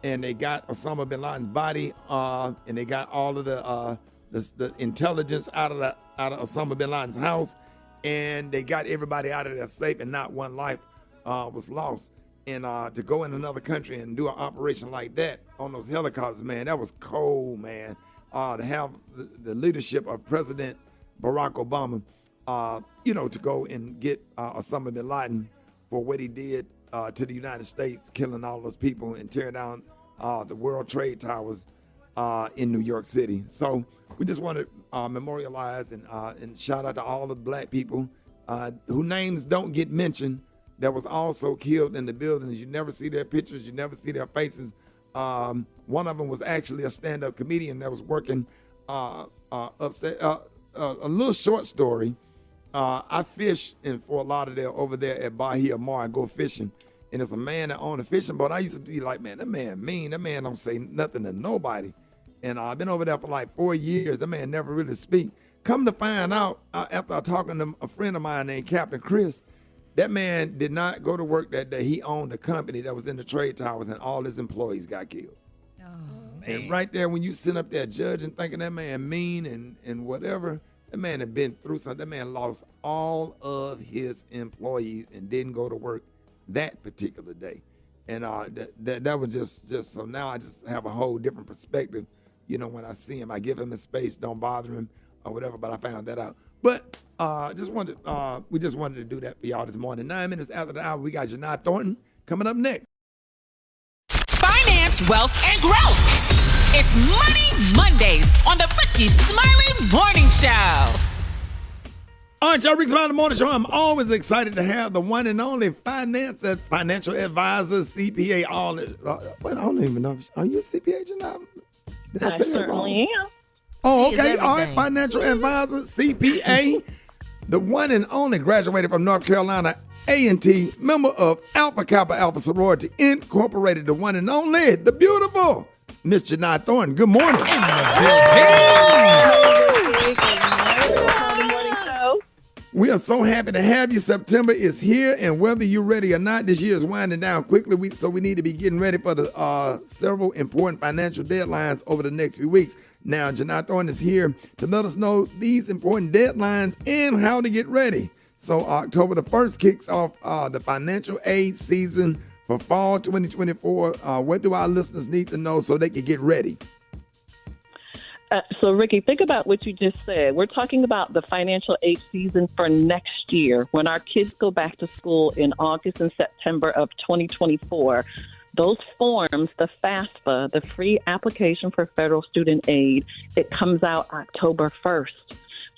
And they got Osama bin Laden's body, and they got all of the intelligence out of Osama bin Laden's house, and they got everybody out of there safe, and not one life was lost. And to go in another country and do an operation like that on those helicopters, man, that was cold, man. To have the leadership of President Barack Obama, to go and get Osama bin Laden for what he did to the United States, killing all those people and tearing down the World Trade Towers in New York City. So we just want to memorialize and shout out to all the black people whose names don't get mentioned that was also killed in the buildings. You never see their pictures. You never see their faces. One of them was actually a stand-up comedian that was working upset. A little short story. I fish in Fort Lauderdale over there at Bahia Mar. I go fishing, and it's a man that owned a fishing boat. I used to be like, man, that man mean. That man don't say nothing to nobody. And I've been over there for like 4 years. That man never really speak. Come to find out, after I talking to a friend of mine named Captain Chris, that man did not go to work that day. He owned a company that was in the trade towers, and all his employees got killed. Oh, and right there, when you sit up there judging, thinking that man mean and whatever, that man had been through something. That man lost all of his employees and didn't go to work that particular day. And that was just so now I just have a whole different perspective. You know, when I see him, I give him his space, don't bother him or whatever, but I found that out. But we just wanted to do that for y'all this morning. 9 minutes after the hour, we got Janai Thornton coming up next. Finance, wealth, and growth. It's Money Mondays on the Rickey Smiley Morning Show. All right, y'all, Rickey Smiley Morning Show. I'm always excited to have the one and only financial advisor, CPA, all this. Well, I don't even know. Are you a CPA, Janelle? Did I say that wrong? Certainly am. Oh, okay. All right, financial advisor, CPA, the one and only, graduated from North Carolina A&T, member of Alpha Kappa Alpha Sorority Incorporated, the one and only, the beautiful Miss Janai Thornton. Good morning. We are so happy to have you. September is here, and whether you're ready or not, this year is winding down quickly. So we need to be getting ready for the several important financial deadlines over the next few weeks. Now, Janai Thornton is here to let us know these important deadlines and how to get ready. So October the 1st kicks off the financial aid season for fall 2024. What do our listeners need to know so they can get ready? So, Ricky, think about what you just said. We're talking about the financial aid season for next year when our kids go back to school in August and September of 2024. Those forms, the FAFSA, the free application for federal student aid, it comes out October 1st.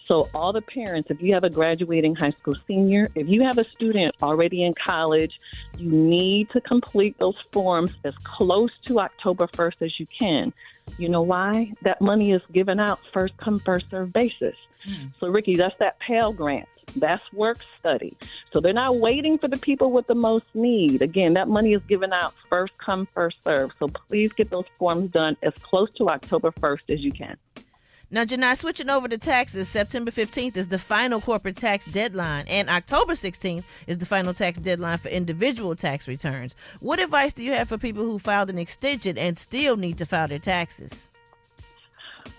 So all the parents, if you have a graduating high school senior, if you have a student already in college, you need to complete those forms as close to October 1st as you can. You know why? That money is given out first come, first served basis. So, Ricky, that's that Pell Grant. That's work study. So they're not waiting for the people with the most need. Again, that money is given out first come, first served. So please get those forms done as close to October 1st as you can. Now, Janai, switching over to taxes, September 15th is the final corporate tax deadline, and October 16th is the final tax deadline for individual tax returns. What advice do you have for people who filed an extension and still need to file their taxes?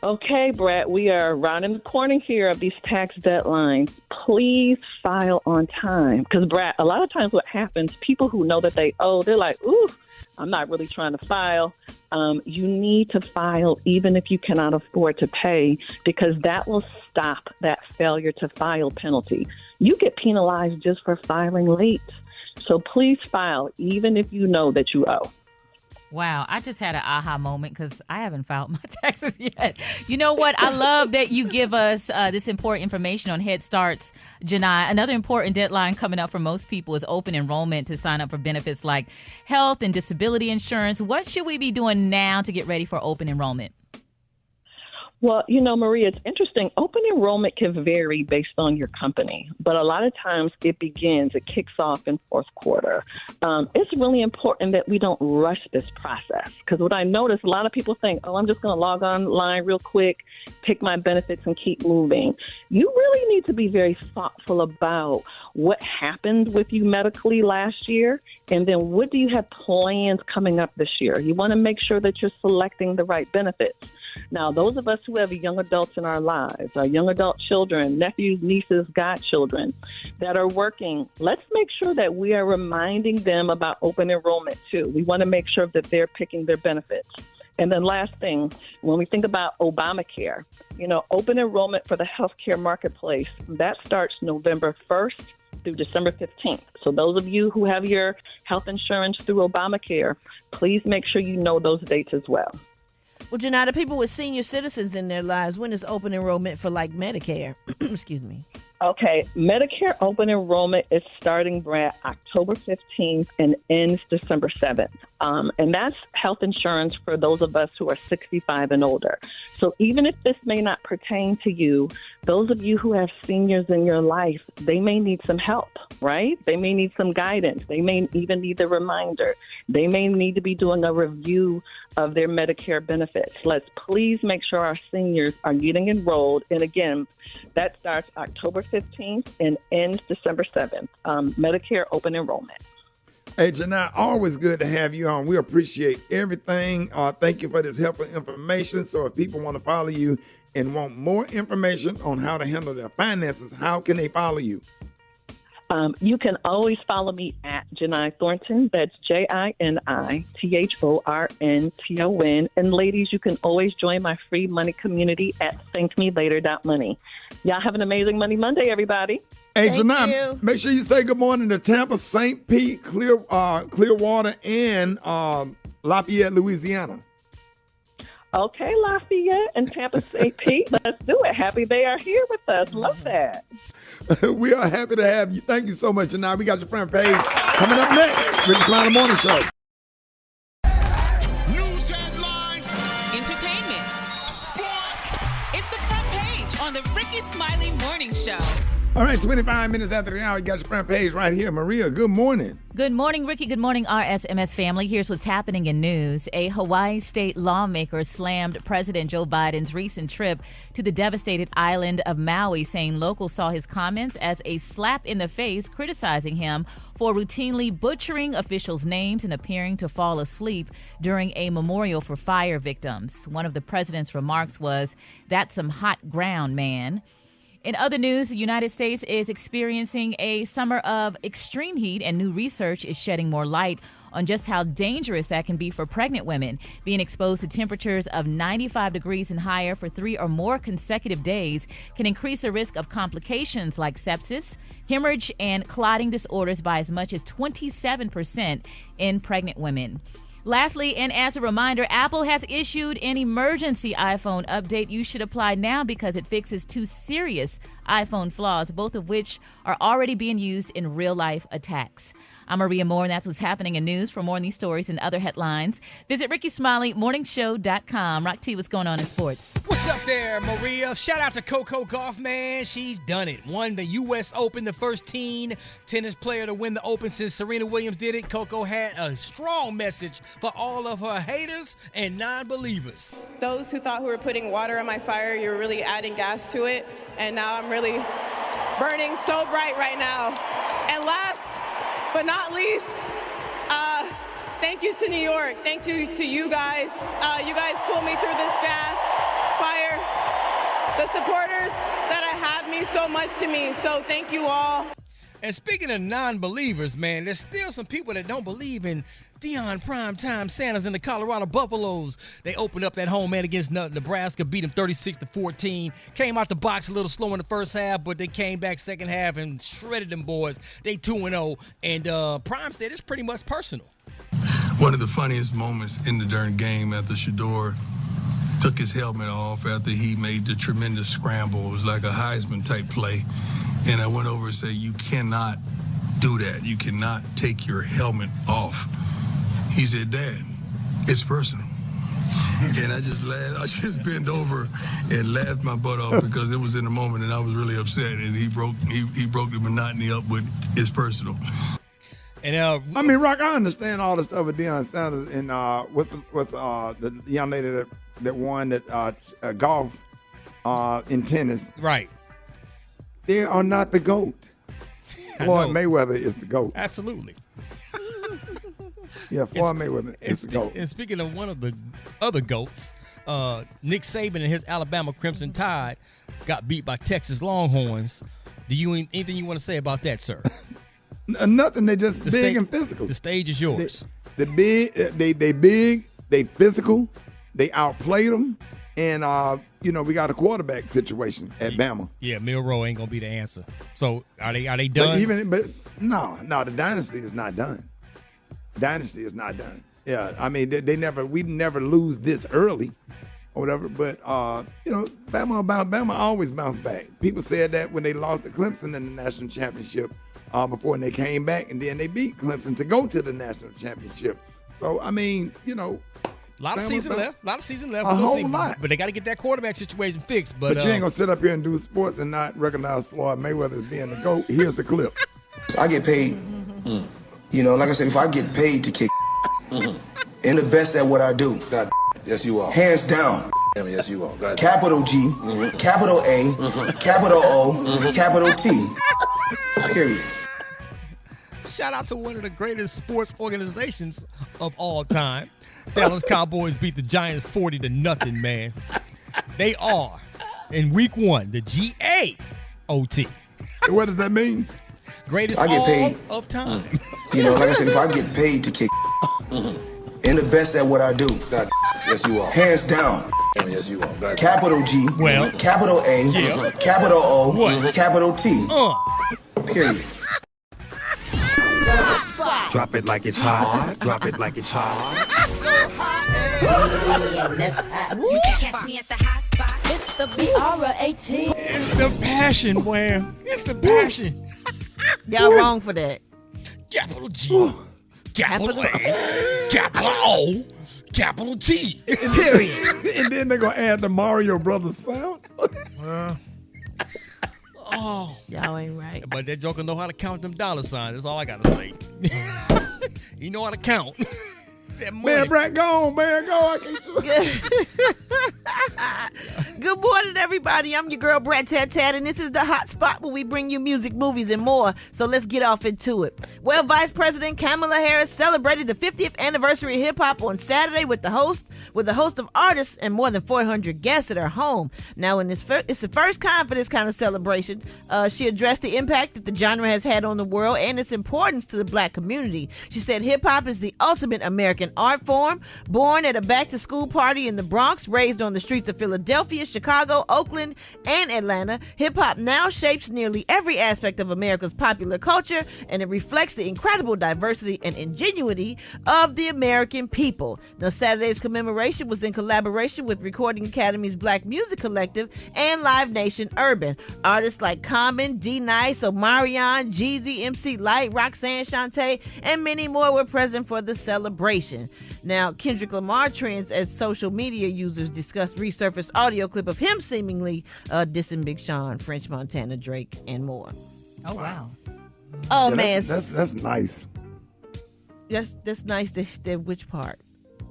Okay, Brett, we are rounding the corner here of these tax deadlines. Please file on time. Because, Brett, a lot of times what happens, people who know that they owe, they're like, ooh, I'm not really trying to file. You need to file even if you cannot afford to pay, because that will stop that failure to file penalty. You get penalized just for filing late. So please file even if you know that you owe. Wow, I just had an aha moment because I haven't filed my taxes yet. You know what? I love that you give us this important information on Head Starts, Janai. Another important deadline coming up for most people is open enrollment to sign up for benefits like health and disability insurance. What should we be doing now to get ready for open enrollment? Well, you know, Maria, it's interesting. Open enrollment can vary based on your company, but a lot of times it kicks off in fourth quarter. It's really important that we don't rush this process, because what I notice, a lot of people think, oh, I'm just going to log online real quick, pick my benefits and keep moving. You really need to be very thoughtful about what happened with you medically last year, and then what do you have plans coming up this year? You want to make sure that you're selecting the right benefits. Now, those of us who have young adults in our lives, our young adult children, nephews, nieces, godchildren that are working, let's make sure that we are reminding them about open enrollment, too. We want to make sure that they're picking their benefits. And then last thing, when we think about Obamacare, you know, open enrollment for the healthcare marketplace, that starts November 1st through December 15th. So those of you who have your health insurance through Obamacare, please make sure you know those dates as well. Well, Janai, the people with senior citizens in their lives, when is open enrollment for, like, Medicare? Excuse me. Okay, Medicare open enrollment is starting, Brad, October 15th and ends December 7th. And that's health insurance for those of us who are 65 and older. So even if this may not pertain to you, those of you who have seniors in your life, they may need some help, right? They may need some guidance. They may even need a reminder. They may need to be doing a review of their Medicare benefits. Let's please make sure our seniors are getting enrolled. And again, that starts October 15th and ends December 7th. Medicare open enrollment. Hey, Janai, always good to have you on. We appreciate everything. Thank you for this helpful information. So if people want to follow you and want more information on how to handle their finances, how can they follow you? You can always follow me at Janai Thornton. That's JINITHORNTON. And ladies, you can always join my free money community at thankmelater.money. Y'all have an amazing Money Monday, everybody. Hey, Janai, make sure you say good morning to Tampa, St. Pete, Clearwater, and Lafayette, Louisiana. Okay, Lafayette and Tampa, St. Pete. Let's do it. Happy they are here with us. Love that. We are happy to have you. Thank you so much. And now we got your front page coming up next. Rickey Smiley Morning Show. News headlines, entertainment, sports. It's the front page on the Rickey Smiley Morning Show. All right, 25 minutes after the hour, you got your front page right here. Maria, good morning. Good morning, Ricky. Good morning, RSMS family. Here's what's happening in news. A Hawaii state lawmaker slammed President Joe Biden's recent trip to the devastated island of Maui, saying locals saw his comments as a slap in the face, criticizing him for routinely butchering officials' names and appearing to fall asleep during a memorial for fire victims. One of the president's remarks was, "That's some hot ground, man." In other news, the United States is experiencing a summer of extreme heat, and new research is shedding more light on just how dangerous that can be for pregnant women. Being exposed to temperatures of 95 degrees and higher for 3 or more consecutive days can increase the risk of complications like sepsis, hemorrhage, and clotting disorders by as much as 27% in pregnant women. Lastly, and as a reminder, Apple has issued an emergency iPhone update. You should apply now because it fixes 2 serious iPhone flaws, both of which are already being used in real-life attacks. I'm Maria Moore, and that's what's happening in news. For more on these stories and other headlines, visit RickeySmileyMorningShow.com. Rock T, what's going on in sports? What's up there, Maria? Shout out to Coco Gauff, man. She's done it. Won the U.S. Open, the first teen tennis player to win the Open since Serena Williams did it. Coco had a strong message for all of her haters and non-believers. Those who thought we were putting water on my fire, you're really adding gas to it. And now I'm really burning so bright right now. And last but not least, thank you to New York. Thank you to you guys. You guys pulled me through this gas fire. The supporters that have me so much to me. So thank you all. And speaking of non-believers, man, there's still some people that don't believe in Deion Primetime Sanders and the Colorado Buffaloes. They opened up that home man against Nebraska, beat them 36-14. Came out the box a little slow in the first half, but they came back second half and shredded them boys. They 2-0, and Prime said it's pretty much personal. One of the funniest moments in the darn game after Shador took his helmet off after he made the tremendous scramble. It was like a Heisman-type play. And I went over and said, you cannot do that. You cannot take your helmet off. He said, Dad, it's personal. And I just laughed. I just bent over and laughed my butt off because it was in the moment and I was really upset. And he broke the monotony up with it's personal. And I mean, Rock, I understand all the stuff with Deion Sanders and what's the young lady that won that golf in tennis. Right. They are not the GOAT. Floyd Mayweather is the GOAT. Absolutely. Yeah, Floyd Mayweather is the GOAT. And speaking of one of the other GOATs, Nick Saban and his Alabama Crimson Tide got beat by Texas Longhorns. Anything you want to say about that, sir? Nothing. They just big and physical. The stage is yours. They big, they physical, they outplayed them, and we got a quarterback situation at Bama. Yeah, Milroe ain't gonna be the answer. So are they done? But no, the dynasty is not done. Dynasty is not done. Yeah, I mean we never lose this early or whatever. But Bama always bounce back. People said that when they lost to Clemson in the national championship before, and they came back and then they beat Clemson to go to the national championship. So I mean, a lot of season left. A whole lot. But they got to get that quarterback situation fixed. But you ain't going to sit up here and do sports and not recognize Floyd Mayweather as being the GOAT. Here's a clip. I get paid. Like I said before, I get paid to kick. And the best at what I do. God, yes, you are. Hands down. Yes, you are. God. Capital G, capital A, capital O, capital T. Period. Shout out to one of the greatest sports organizations of all time. Dallas Cowboys beat the Giants 40-0, man. They are, in week 1, the GAOT. What does that mean? Greatest I get paid. all of time. Like I said before, I get paid to kick. And the best at what I do. God, yes, you are. Hands down. Yes, you are. God. Capital G, capital A, capital O, capital T. Period. Drop it like it's hot. Drop it like it's hot. You can catch me at the hot spot. It's the BR18. It's the passion, Wham. It's the passion. Y'all wrong for that. Capital G, capital A, capital O, capital T. Period. And then they're going to add the Mario Brothers sound. Oh, y'all ain't right. But that joker know how to count them dollar signs. That's all I gotta say. You know how to count. Man, Brad, go on, man, go. I can't do it. Good morning, everybody. I'm your girl, Brad Tat, and this is the hot spot where we bring you music, movies, and more. So let's get off into it. Well, Vice President Kamala Harris celebrated the 50th anniversary of hip-hop on Saturday with a host of artists and more than 400 guests at her home. Now, it's the first time for this kind of celebration. She addressed the impact that the genre has had on the world and its importance to the black community. She said hip-hop is the ultimate American art form. Born at a back-to-school party in the Bronx, raised on the streets of Philadelphia, Chicago, Oakland, and Atlanta, hip-hop now shapes nearly every aspect of America's popular culture, and it reflects the incredible diversity and ingenuity of the American people. Now, Saturday's commemoration was in collaboration with Recording Academy's Black Music Collective and Live Nation Urban. Artists like Common, D-Nice, Omarion, Jeezy, MC Light, Roxanne Shante, and many more were present for the celebration. Now, Kendrick Lamar trends as social media users discuss resurfaced audio clip of him seemingly dissing Big Sean, French Montana, Drake, and more. Oh, wow. Oh, Yeah, man. That's nice. That's nice. Which part?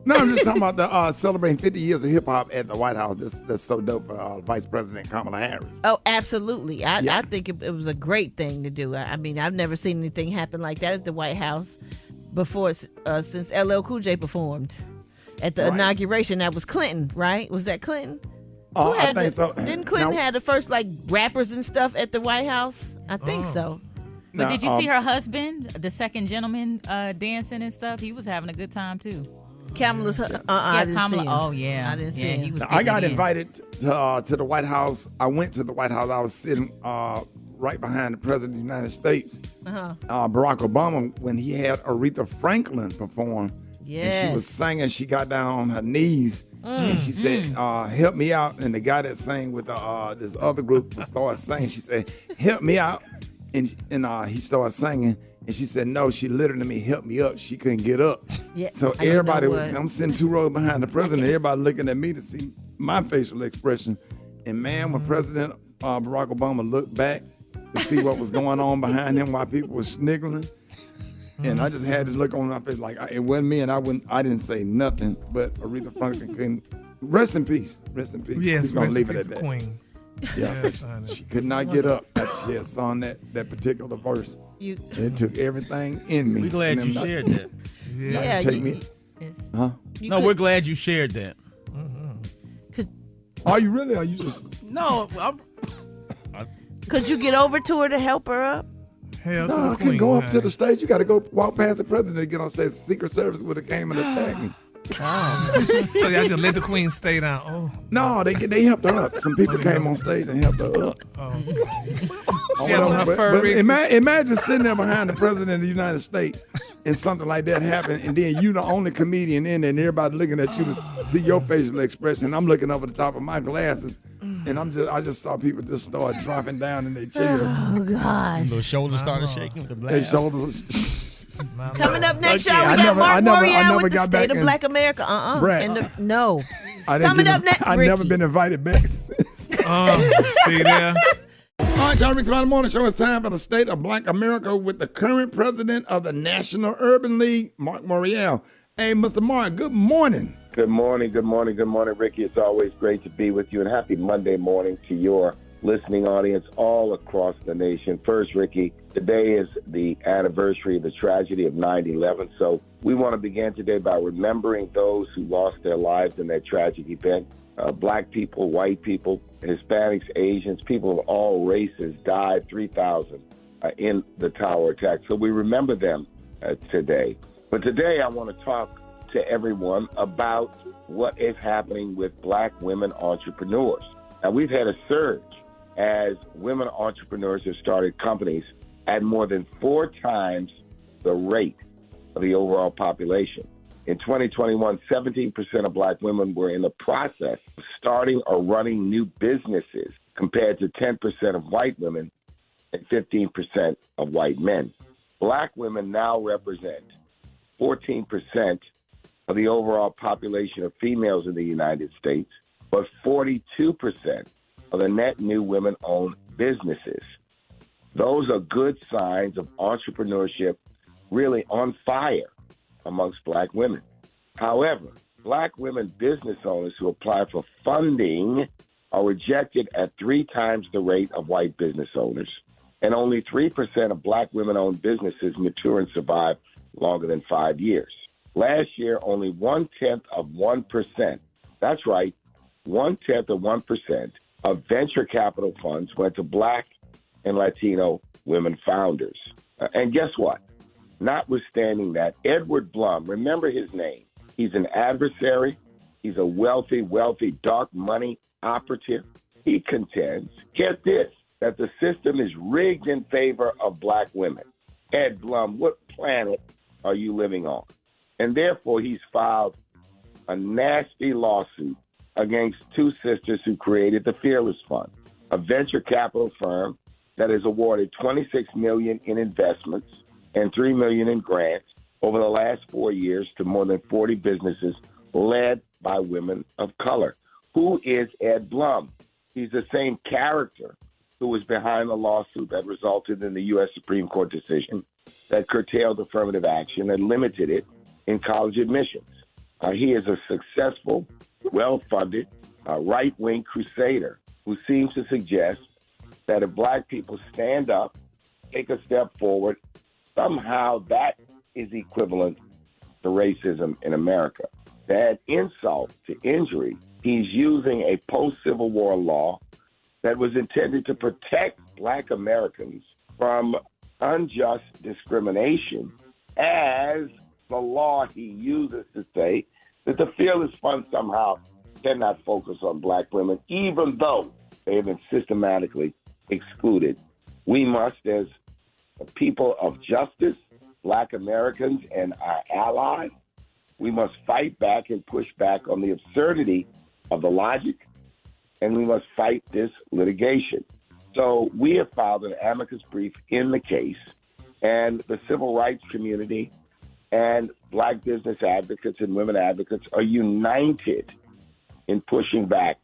No, I'm just talking about the celebrating 50 years of hip-hop at the White House. That's so dope for Vice President Kamala Harris. Oh, absolutely. I think it was a great thing to do. I mean, I've never seen anything happen like that at the White House before, since LL Cool J performed at the inauguration. That was Clinton, right? Was that Clinton? I think so. Didn't Clinton have the first rappers and stuff at the White House? I think so. But did you see her husband, the second gentleman, dancing and stuff? He was having a good time too. Kamala's, I didn't see him. Oh yeah, I didn't see him. He was. I got invited to the White House. I went to the White House. I was sitting right behind the President of the United States, Barack Obama, when he had Aretha Franklin perform. Yes. And she was singing. She got down on her knees. And she said, help me out. And the guy that sang with this other group started singing. She said, help me out. And he started singing. And she said, no, she literally mean help me up. She couldn't get up. Yeah, so everybody I'm sitting 2 rows behind the president. Everybody looking at me to see my facial expression. And man, when President Barack Obama looked back to see what was going on behind him while people were sniggling, and I just had this look on my face like it wasn't me, and I didn't say nothing. But Aretha Franklin couldn't. Rest in peace. Rest in peace. Yes, we're gonna rest leave in it peace, at that. Queen. Yeah, Yes, she could not get up. Yes, on that particular verse. It took everything in me. We're glad you shared that. Yeah, Huh? We're glad you shared that. Are you really? Are you just? No, Could you get over to her to help her up? Hell No, I couldn't go up to the stage. You got to go walk past the president to get on stage. Secret Service would have came and attacked me. Oh. So y'all just let the queen stay down. Oh. No, they helped her up. Some people came on stage and helped her up. She had on her fur rig. Imagine sitting there behind the president of the United States and something like that happened, and then you the only comedian in there, and everybody looking at you to see your facial expression. I'm looking over the top of my glasses, and I just saw people just start dropping down in their chairs. Oh God! Their shoulders started shaking with the blast. Their shoulders. Coming up next, y'all, we I got never- Mark I never Morial with the got State back of in- Black America. Brad, No. I didn't Coming get up in- next, I've Ricky. never been invited back. See there? All right, y'all, Rickey Smiley Morning Show. It's time for the State of Black America with the current president of the National Urban League, Mark Morial. Hey, Mr. Mark, good morning. Good morning, Ricky. It's always great to be with you, and happy Monday morning to your listening audience all across the nation. First, Ricky, today is the anniversary of the tragedy of 9/11, so we want to begin today by remembering those who lost their lives in that tragic event. Black people, white people, Hispanics, Asians, people of all races died, 3,000 in the tower attack. So we remember them today. But today I want to talk to everyone about what is happening with black women entrepreneurs. Now, we've had a surge as women entrepreneurs have started companies at more than 4 times the rate of the overall population. In 2021, 17% of black women were in the process of starting or running new businesses, compared to 10% of white women and 15% of white men. Black women now represent 14% of the overall population of females in the United States, but 42% of the net new women-owned businesses. Those are good signs of entrepreneurship really on fire amongst black women. However, black women business owners who apply for funding are rejected at 3 times the rate of white business owners, and only 3% of black women-owned businesses mature and survive longer than 5 years. Last year, only 0.1%, that's right, 0.1% of venture capital funds went to black and Latino women founders. And guess what? Notwithstanding that, Edward Blum, remember his name. He's an adversary. He's a wealthy dark money operative. He contends, get this, that the system is rigged in favor of black women. Ed Blum, what planet are you living on? And therefore, he's filed a nasty lawsuit against 2 sisters who created the Fearless Fund, a venture capital firm that has awarded $26 million in investments and $3 million in grants over the last 4 years to more than 40 businesses led by women of color. Who is Ed Blum? He's the same character who was behind the lawsuit that resulted in the U.S. Supreme Court decision that curtailed affirmative action and limited it in college admissions. He is a successful, well-funded, right-wing crusader who seems to suggest that if black people stand up, take a step forward, somehow that is equivalent to racism in America. To add insult to injury, he's using a post-Civil War law that was intended to protect black Americans from unjust discrimination as the law he uses to say that the Fearless Fund somehow cannot focus on black women, even though they have been systematically excluded. We must, as a people of justice, black Americans and our allies, we must fight back and push back on the absurdity of the logic, and we must fight this litigation. So we have filed an amicus brief in the case, and the civil rights community and black business advocates and women advocates are united in pushing back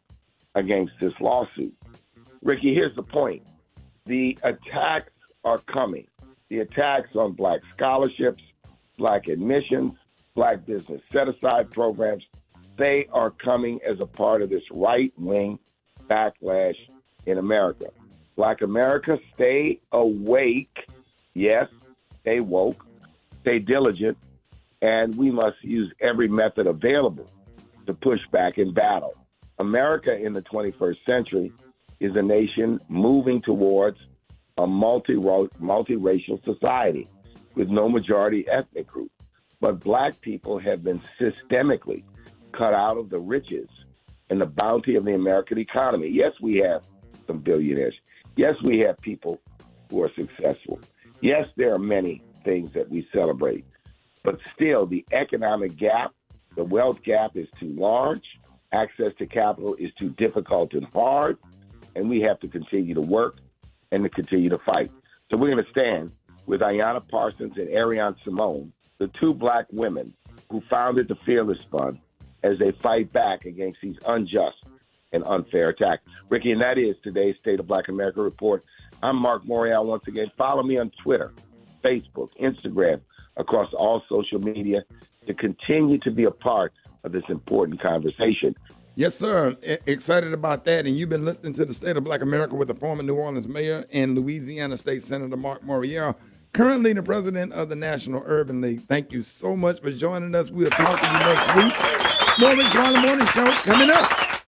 against this lawsuit. Ricky, here's the point. The attacks are coming. The attacks on black scholarships, black admissions, black business set-aside programs, they are coming as a part of this right-wing backlash in America. Black America, stay awake. Yes, stay woke, stay diligent, and we must use every method available to push back in battle. America in the 21st century is a nation moving towards a multiracial society with no majority ethnic group. But black people have been systemically cut out of the riches and the bounty of the American economy. Yes, we have some billionaires. Yes, we have people who are successful. Yes, there are many things that we celebrate. But still, the economic gap, the wealth gap is too large. Access to capital is too difficult and hard. And we have to continue to work and to continue to fight. So we're going to stand with Ayanna Parsons and Ariane Simone, the 2 black women who founded the Fearless Fund, as they fight back against these unjust and unfair attacks. Ricky, and that is today's State of Black America Report. I'm Mark Morial once again. Follow me on Twitter, Facebook, Instagram, across all social media to continue to be a part of this important conversation. Yes, sir. Excited about that. And you've been listening to the State of Black America with the former New Orleans mayor and Louisiana State Senator Mark Morial, currently the president of the National Urban League. Thank you so much for joining us. We'll talk to you next week. More Rickey Smiley Morning Show coming up.